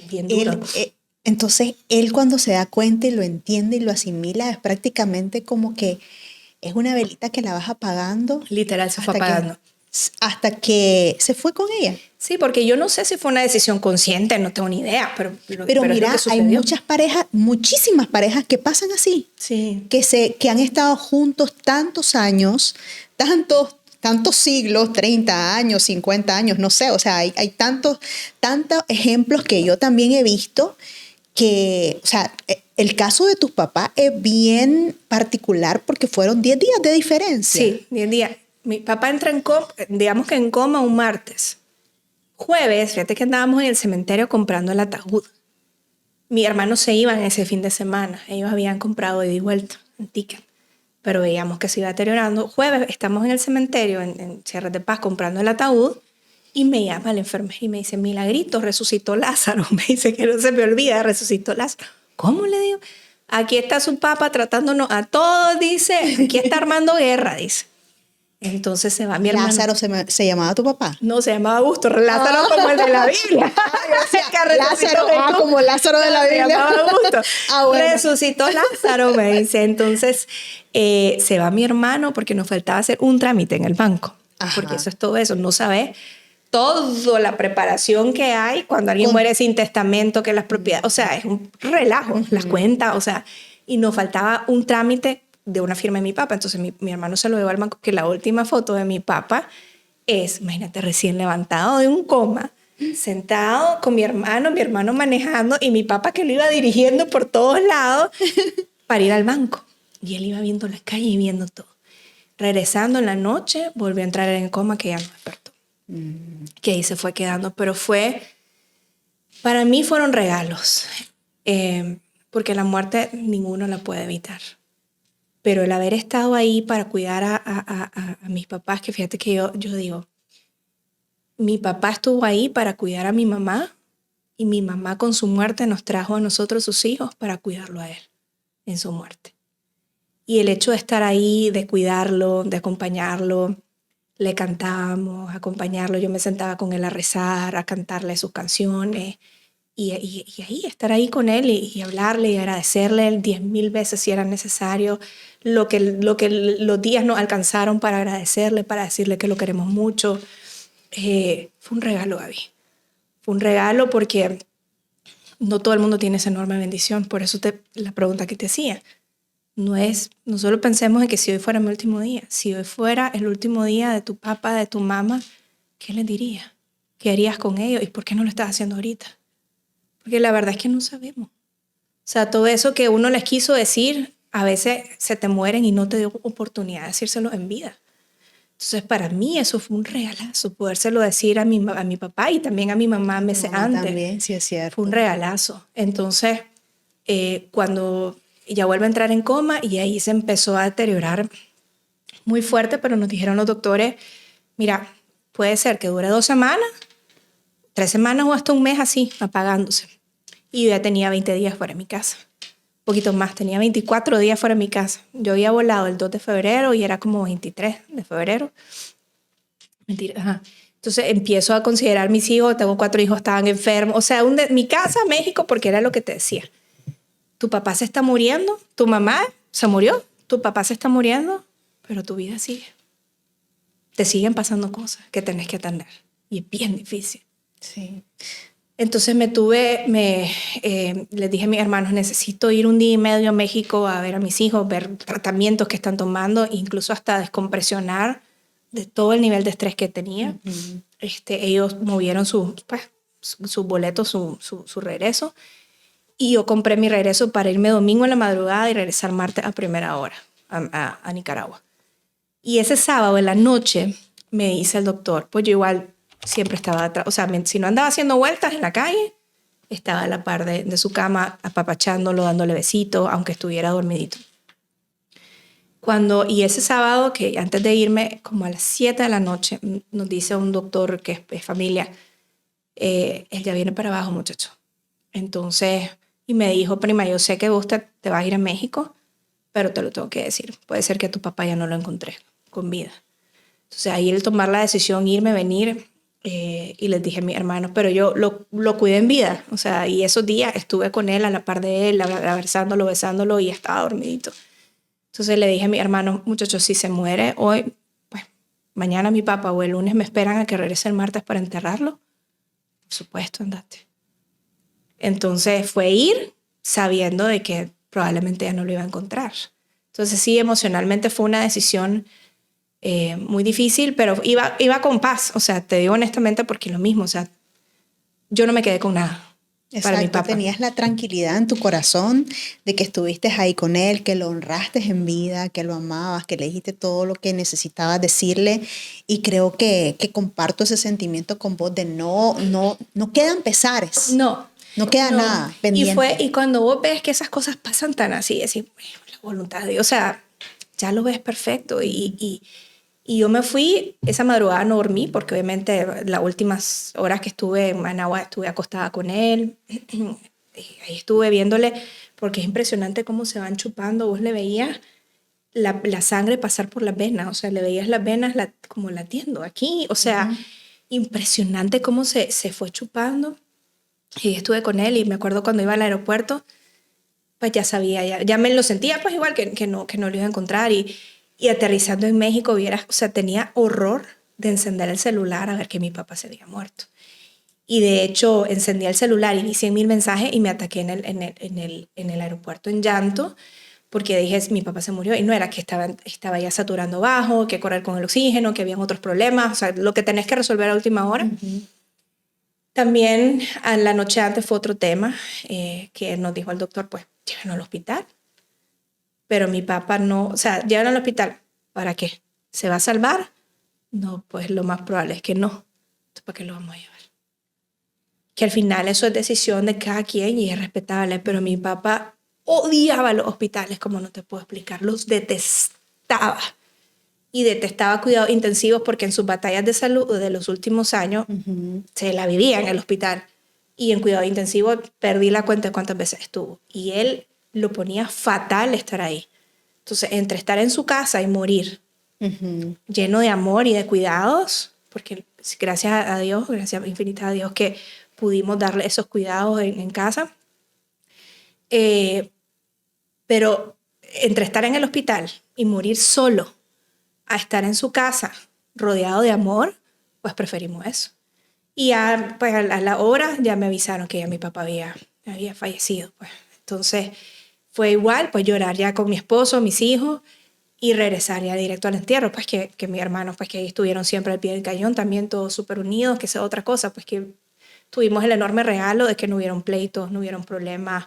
bien duro. Entonces, él cuando se da cuenta y lo entiende y lo asimila, es prácticamente como que es una velita que la vas apagando. Literal, se fue apagando. Hasta que se fue con ella. Sí, porque yo no sé si fue una decisión consciente, no tengo ni idea, pero mira, hay muchas parejas, muchísimas parejas que pasan así. Sí. Que han estado juntos tantos años, tantos siglos, 30 años, 50 años, no sé. O sea, hay tantos ejemplos que yo también he visto que, o sea, el caso de tus papás es bien particular porque fueron 10 días de diferencia. Sí, 10 días. Mi papá entra en coma, digamos que en coma un martes. Jueves, fíjate que andábamos en el cementerio comprando el ataúd. Mi hermano se iban ese fin de semana. Ellos habían comprado ida y vuelta en ticket, pero veíamos que se iba deteriorando. Jueves estamos en el cementerio, en Sierras de Paz, comprando el ataúd, y me llama el enfermero y me dice, milagrito, resucitó Lázaro. Me dice que no se me olvida, resucitó Lázaro. ¿Cómo? Le digo. Aquí está su papá tratándonos a todos, dice. Aquí está armando guerra, dice. Entonces se va mi hermano. ¿Lázaro se llamaba tu papá? No, se llamaba Augusto. Lázaro como el de la Biblia. Lázaro, como Lázaro de la Biblia. Se llamaba Augusto. Bueno. Resucitó Lázaro, me dice. Entonces se va mi hermano porque nos faltaba hacer un trámite en el banco. Ajá. Porque eso es todo eso. No sabes toda la preparación que hay cuando alguien muere sin testamento, que las propiedades... O sea, es un relajo, las cuentas, o sea... Y nos faltaba un trámite de una firma de mi papá. Entonces mi hermano se lo llevó al banco, que la última foto de mi papá es, imagínate, recién levantado de un coma, sentado con mi hermano manejando y mi papá que lo iba dirigiendo por todos lados para ir al banco. Y él iba viendo la calle y viendo todo. Regresando en la noche, volvió a entrar en coma, que ya no despertó. Que ahí se fue quedando. Pero para mí fueron regalos. Porque la muerte ninguno la puede evitar. Pero el haber estado ahí para cuidar a mis papás, que fíjate que yo digo, mi papá estuvo ahí para cuidar a mi mamá y mi mamá con su muerte nos trajo a nosotros, sus hijos, para cuidarlo a él en su muerte. Y el hecho de estar ahí, de cuidarlo, de acompañarlo, le cantábamos, acompañarlo, yo me sentaba con él a rezar, a cantarle sus canciones. Y ahí, estar ahí con él y hablarle y agradecerle 10,000 veces si era necesario lo que los días nos alcanzaron para agradecerle, para decirle que lo queremos mucho. Fue un regalo, Gaby. Fue un regalo porque no todo el mundo tiene esa enorme bendición. Por eso la pregunta que te hacía, no solo pensemos en que si hoy fuera mi último día, si hoy fuera el último día de tu papá, de tu mamá, ¿qué les dirías? ¿Qué harías con ellos? ¿Y por qué no lo estás haciendo ahorita? Porque la verdad es que no sabemos. O sea, todo eso que uno les quiso decir, a veces se te mueren y no te dio oportunidad de decírselo en vida. Entonces, para mí eso fue un regalazo, podérselo decir a mi papá y también a mi mamá meses antes. También, sí es cierto. Fue un regalazo. Entonces, cuando ella vuelve a entrar en coma y ahí se empezó a deteriorar muy fuerte, pero nos dijeron los doctores, mira, puede ser que dure 2 semanas, 3 semanas o hasta un mes así, apagándose. Y yo ya tenía 20 días fuera de mi casa. Un poquito más, tenía 24 días fuera de mi casa. Yo había volado el 2 de febrero y era como 23 de febrero. Mentira, ajá. Entonces empiezo a considerar mis hijos, tengo 4 hijos, estaban enfermos. O sea, mi casa, México, porque era lo que te decía. Tu papá se está muriendo, tu mamá se murió, tu papá se está muriendo, pero tu vida sigue. te siguen pasando cosas que tenés que atender. Y es bien difícil. Sí. Entonces les dije a mis hermanos, necesito ir 1 día y medio a México a ver a mis hijos, ver tratamientos que están tomando, incluso hasta descompresionar de todo el nivel de estrés que tenía. Uh-huh. Ellos movieron sus boletos, su regreso, y yo compré mi regreso para irme domingo en la madrugada y regresar martes a primera hora a Nicaragua. Y ese sábado en la noche me dice el doctor, pues yo igual siempre estaba atrás, o sea, si no andaba haciendo vueltas en la calle, estaba a la par de su cama, apapachándolo, dándole besitos, aunque estuviera dormidito. Y ese sábado, que antes de irme, como a las 7 de la noche, nos dice un doctor que es familia, él ya viene para abajo, muchacho. Entonces, y me dijo, prima, yo sé que vos te vas a ir a México, pero te lo tengo que decir. Puede ser que a tu papá ya no lo encontré con vida. Entonces, ahí el tomar la decisión, irme, venir, y les dije a mis hermanos, pero yo lo cuidé en vida. O sea, y esos días estuve con él, a la par de él, abrazándolo, besándolo, y estaba dormidito. Entonces le dije a mis hermanos, muchachos, si se muere hoy, pues mañana mi papá o el lunes me esperan a que regrese el martes para enterrarlo. Por supuesto, andate. Entonces fue ir sabiendo de que probablemente ya no lo iba a encontrar. Entonces sí, emocionalmente fue una decisión muy difícil, pero iba con paz. O sea, te digo honestamente porque lo mismo, o sea, yo no me quedé con nada. Exacto, para mi papá. Tenías la tranquilidad en tu corazón de que estuviste ahí con él, que lo honraste en vida, que lo amabas, que le dijiste todo lo que necesitabas decirle, y creo que comparto ese sentimiento con vos de no quedan pesares. No queda nada pendiente. Y cuando vos ves que esas cosas pasan tan así, decir, la voluntad de Dios, o sea, ya lo ves perfecto. Y yo me fui, esa madrugada no dormí, porque obviamente las últimas horas que estuve en Managua estuve acostada con él. Ahí estuve viéndole, porque es impresionante cómo se van chupando. Vos le veías la sangre pasar por las venas, o sea, le veías las venas como latiendo aquí. O sea, impresionante cómo se fue chupando. Y estuve con él, y me acuerdo cuando iba al aeropuerto, pues ya sabía, ya me lo sentía pues igual que no lo iba a encontrar. Y aterrizando en México, vieras, o sea, tenía horror de encender el celular a ver que mi papá se había muerto. Y de hecho, encendí el celular y vi 100,000 mensajes y me ataqué en el aeropuerto en llanto, porque dije, mi papá se murió. Y no era que estaba ya saturando bajo, que correr con el oxígeno, que habían otros problemas, o sea, lo que tenés que resolver a última hora. Uh-huh. También a la noche antes fue otro tema, que nos dijo el doctor, pues, llévenlo al hospital. Pero mi papá no, o sea, llévenlo al hospital. ¿Para qué? ¿Se va a salvar? No, pues lo más probable es que no. Entonces, ¿para qué lo vamos a llevar? Que al final eso es decisión de cada quien y es respetable, pero mi papá odiaba los hospitales, como no te puedo explicar, los detestaba. Y detestaba cuidados intensivos porque en sus batallas de salud de los últimos años se la vivía en el hospital. Y en cuidados intensivos perdí la cuenta de cuántas veces estuvo. Y él lo ponía fatal estar ahí. Entonces, entre estar en su casa y morir, lleno de amor y de cuidados, porque gracias a Dios, gracias infinitas a Dios que pudimos darle esos cuidados en casa, pero entre estar en el hospital y morir solo a estar en su casa rodeado de amor, pues preferimos eso. Y ya, pues, a la hora ya me avisaron que ya mi papá había fallecido. Pues. Entonces fue igual, pues llorar ya con mi esposo, mis hijos, y regresar ya directo al entierro, pues que mis hermanos, pues que ahí estuvieron siempre al pie del cañón, también todos súper unidos, que esa otra cosa, pues que tuvimos el enorme regalo de que no hubieron pleitos, no hubieron problemas.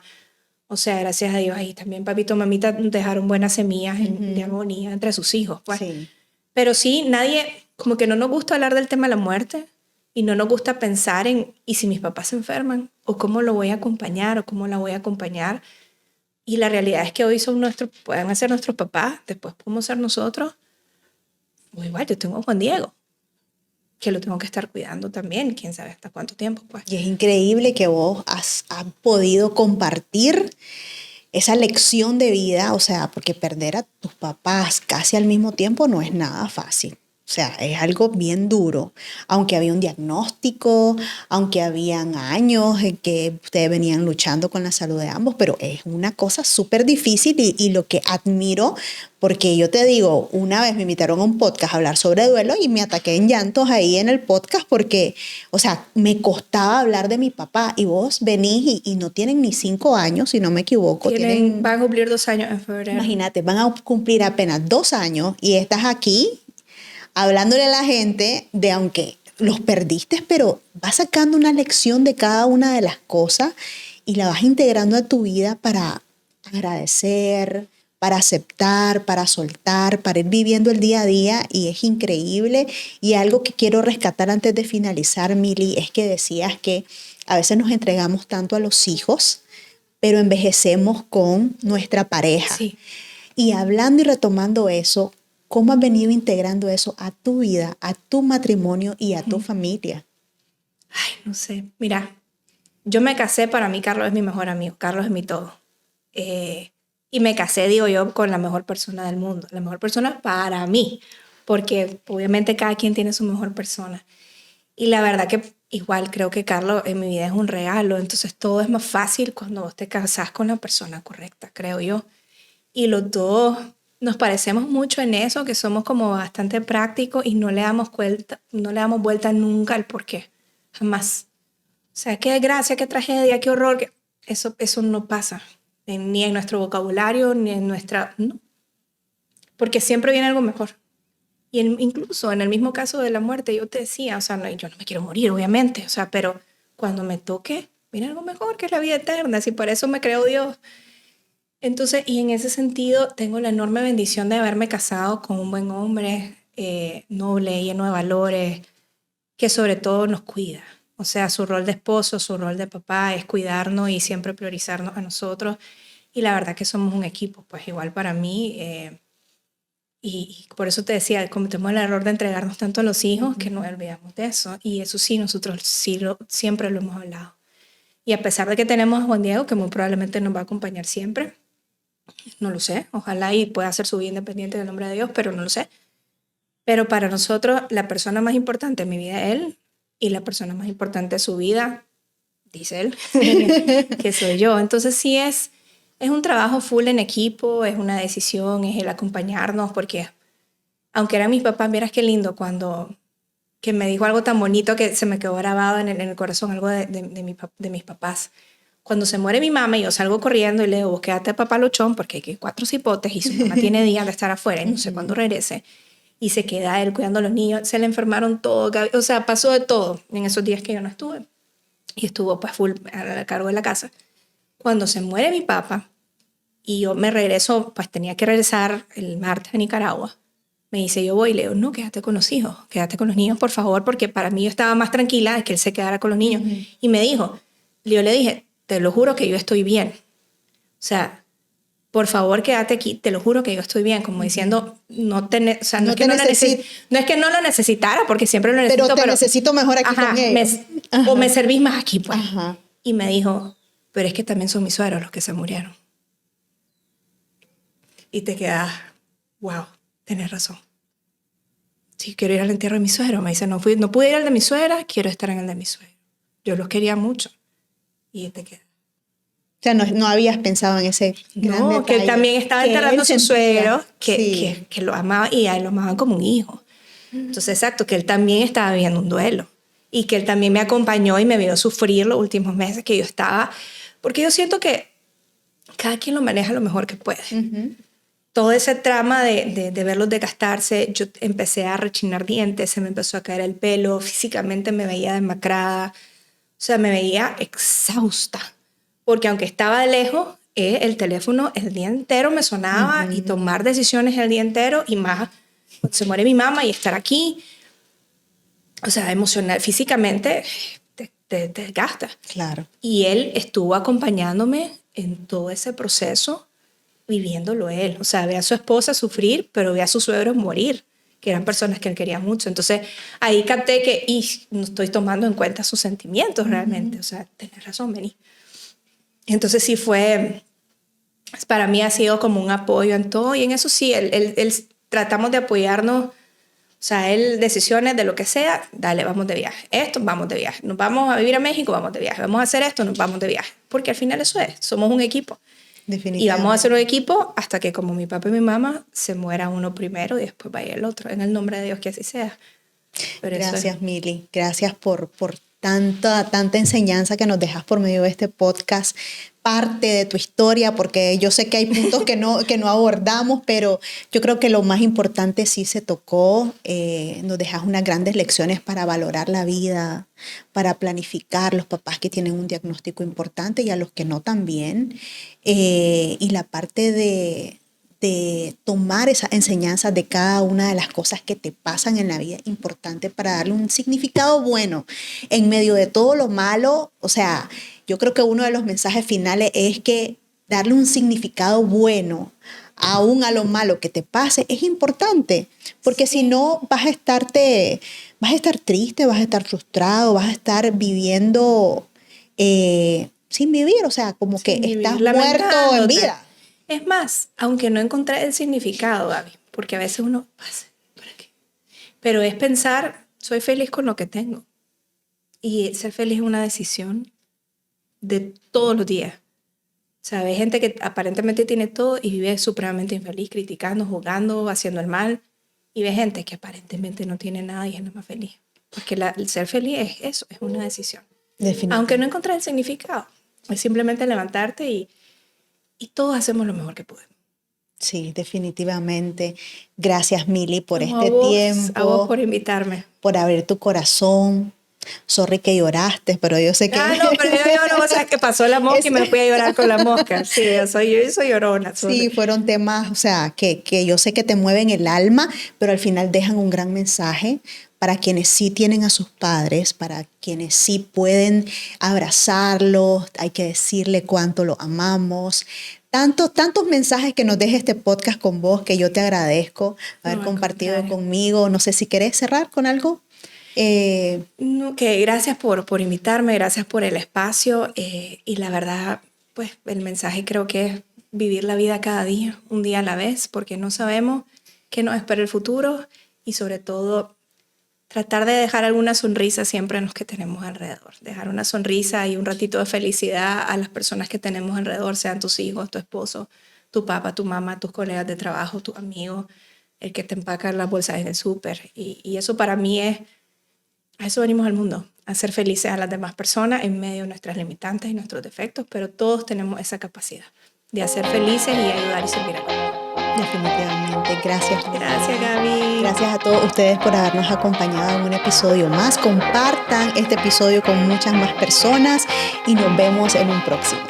O sea, gracias a Dios ahí también papito, mamita dejaron buenas semillas de armonía entre sus hijos. Pues. Sí. Pero sí, nadie, como que no nos gusta hablar del tema de la muerte y no nos gusta pensar en, ¿y si mis papás se enferman? ¿O cómo lo voy a acompañar? ¿O cómo la voy a acompañar? Y la realidad es que hoy pueden ser nuestros papás, después podemos ser nosotros. O igual, yo tengo a Juan Diego, que lo tengo que estar cuidando también, quién sabe hasta cuánto tiempo. Pues. Y es increíble que vos has podido compartir esa lección de vida, o sea, porque perder a tus papás casi al mismo tiempo no es nada fácil. O sea, es algo bien duro, aunque había un diagnóstico, aunque habían años en que ustedes venían luchando con la salud de ambos, pero es una cosa súper difícil y lo que admiro, porque yo te digo, una vez me invitaron a un podcast a hablar sobre duelo y me ataqué en llantos ahí en el podcast porque, o sea, me costaba hablar de mi papá y vos venís y no tienen ni 5 años, si no me equivoco. Van a cumplir 2 años en febrero. Imagínate, van a cumplir apenas 2 años y estás aquí hablándole a la gente de aunque los perdiste, pero vas sacando una lección de cada una de las cosas y la vas integrando a tu vida para agradecer, para aceptar, para soltar, para ir viviendo el día a día y es increíble. Y algo que quiero rescatar antes de finalizar, Mili, es que decías que a veces nos entregamos tanto a los hijos, pero envejecemos con nuestra pareja. Sí. Y hablando y retomando eso, ¿cómo has venido integrando eso a tu vida, a tu matrimonio y a tu familia? Ay, no sé. Mira, yo me casé, para mí Carlos es mi mejor amigo, Carlos es mi todo. Y me casé, digo yo, con la mejor persona del mundo, la mejor persona para mí, porque obviamente cada quien tiene su mejor persona. Y la verdad que igual creo que Carlos en mi vida es un regalo, entonces todo es más fácil cuando vos te casás con la persona correcta, creo yo. Y los dos nos parecemos mucho en eso, que somos como bastante prácticos y no le damos vuelta nunca al por qué, jamás. O sea, qué desgracia, qué tragedia, qué horror, eso no pasa, ni en nuestro vocabulario, ni en nuestra... No. Porque siempre viene algo mejor. Y incluso en el mismo caso de la muerte, yo te decía, o sea, no, yo no me quiero morir, obviamente, o sea, pero cuando me toque, viene algo mejor, que es la vida eterna, si por eso me creó Dios. Entonces, y en ese sentido, tengo la enorme bendición de haberme casado con un buen hombre, noble, lleno de valores, que sobre todo nos cuida. O sea, su rol de esposo, su rol de papá es cuidarnos y siempre priorizarnos a nosotros. Y la verdad que somos un equipo, pues igual para mí. Y por eso te decía, cometemos el error de entregarnos tanto a los hijos que nos olvidamos de eso. Y eso sí, nosotros siempre lo hemos hablado. Y a pesar de que tenemos a Juan Diego, que muy probablemente nos va a acompañar siempre, no lo sé, ojalá y pueda hacer su vida independiente del nombre de Dios, pero no lo sé. Pero para nosotros, la persona más importante en mi vida es él, y la persona más importante de su vida, dice él, que soy yo. Entonces sí es un trabajo full en equipo, es una decisión, es el acompañarnos, porque aunque eran mis papás, miras qué lindo cuando que me dijo algo tan bonito que se me quedó grabado en el corazón, algo de mis papás. Cuando se muere mi mamá, yo salgo corriendo y le digo, vos quédate a papá Luchón, porque hay 4 cipotes y su mamá tiene días de estar afuera y no sé cuándo regrese. Y se queda él cuidando a los niños. Se le enfermaron todos, o sea, pasó de todo en esos días que yo no estuve. Y estuvo pues full a cargo de la casa. Cuando se muere mi papá y yo me regreso, pues tenía que regresar el martes a Nicaragua, me dice, yo voy y le digo, no, quédate con los hijos, quédate con los niños, por favor, porque para mí yo estaba más tranquila de que él se quedara con los niños. Y me dijo, yo le dije, te lo juro que yo estoy bien. O sea, por favor, quédate aquí, te lo juro que yo estoy bien, como diciendo, no es que no lo necesitara, porque siempre lo necesito, pero necesito mejor aquí con ellos. O me servís más aquí, pues. Ajá. Y me dijo, pero es que también son mis suegros los que se murieron. Y te quedas, wow, tenés razón. Sí, quiero ir al entierro de mi suegro. Me dice, no pude ir al de mi suegra, quiero estar en el de mi suegro. Yo los quería mucho. Y te quedas. O sea, no habías pensado en ese gran detalle. Que él también estaba enterrando a su suegro, que lo amaba y a él lo amaban como un hijo. Entonces, exacto, que él también estaba viviendo un duelo. Y que él también me acompañó y me vio sufrir los últimos meses que yo estaba. Porque yo siento que cada quien lo maneja lo mejor que puede. Todo ese trama de verlos desgastarse, yo empecé a rechinar dientes, se me empezó a caer el pelo, físicamente me veía demacrada. O sea, me veía exhausta. Porque aunque estaba de lejos, el teléfono el día entero me sonaba y tomar decisiones el día entero y más cuando se muere mi mamá y estar aquí. O sea, emocional, físicamente te desgasta. Claro. Y él estuvo acompañándome en todo ese proceso, viviéndolo él. O sea, ve a su esposa sufrir, pero ve a sus suegros morir, que eran personas que él quería mucho. Entonces, ahí capté que no estoy tomando en cuenta sus sentimientos realmente. O sea, tenés razón, vení. Entonces sí para mí ha sido como un apoyo en todo y en eso sí, tratamos de apoyarnos. O sea, él, decisiones de lo que sea, dale, vamos de viaje. Esto, vamos de viaje. Nos vamos a vivir a México, vamos de viaje. Vamos a hacer esto, nos vamos de viaje. Porque al final eso es, somos un equipo. Y vamos a hacer un equipo hasta que, como mi papá y mi mamá, se muera uno primero y después vaya el otro. En el nombre de Dios, que así sea. Pero gracias, Mili. Gracias por tanta enseñanza que nos dejas por medio de este podcast, parte de tu historia, porque yo sé que hay puntos que no abordamos, pero yo creo que lo más importante sí se tocó. Nos dejas unas grandes lecciones para valorar la vida, para planificar, los papás que tienen un diagnóstico importante y a los que no también. Y la parte de tomar esas enseñanzas de cada una de las cosas que te pasan en la vida, importante para darle un significado bueno en medio de todo lo malo. O sea, yo creo que uno de los mensajes finales es que darle un significado bueno aún a lo malo que te pase es importante, porque si no vas a estar triste, vas a estar frustrado, vas a estar viviendo sin vivir, o sea, como que estás muerto en vida. Es más, aunque no encontré el significado, Gaby, porque a veces uno pasa, ¿para qué? Pero es pensar, soy feliz con lo que tengo. Y ser feliz es una decisión de todos los días. O sea, hay gente que aparentemente tiene todo y vive supremamente infeliz, criticando, jugando, haciendo el mal. Y ve gente que aparentemente no tiene nada y es nada más feliz. Porque el ser feliz es eso, es una decisión. Aunque no encontré el significado, es simplemente levantarte y todos hacemos lo mejor que podemos. Sí, definitivamente. Gracias, Mili, por tiempo. A vos por invitarme. Por abrir tu corazón. Sorry que lloraste, pero yo sé que... No, pero yo lloro, o sea, que pasó la mosca y me fui a llorar con la mosca. Sí, yo soy llorona. Sí, fueron temas, o sea, que yo sé que te mueven el alma, pero al final dejan un gran mensaje para quienes sí tienen a sus padres, para quienes sí pueden abrazarlos, hay que decirle cuánto lo amamos. Tantos mensajes que nos deja este podcast con vos, que yo te agradezco haber compartido conmigo. No sé si querés cerrar con algo. Gracias por invitarme, gracias por el espacio y la verdad, pues el mensaje creo que es vivir la vida cada día, un día a la vez, porque no sabemos qué nos espera el futuro y sobre todo tratar de dejar alguna sonrisa siempre en los que tenemos alrededor, dejar una sonrisa y un ratito de felicidad a las personas que tenemos alrededor, sean tus hijos, tu esposo, tu papá, tu mamá, tus colegas de trabajo, tus amigos, el que te empaca las bolsas en el súper y eso para mí es... A eso venimos al mundo, a ser felices a las demás personas en medio de nuestras limitantes y nuestros defectos, pero todos tenemos esa capacidad de hacer felices y ayudar y servir a otros. Definitivamente. Gracias. Gracias, Gaby. Gracias a todos ustedes por habernos acompañado en un episodio más. Compartan este episodio con muchas más personas y nos vemos en un próximo.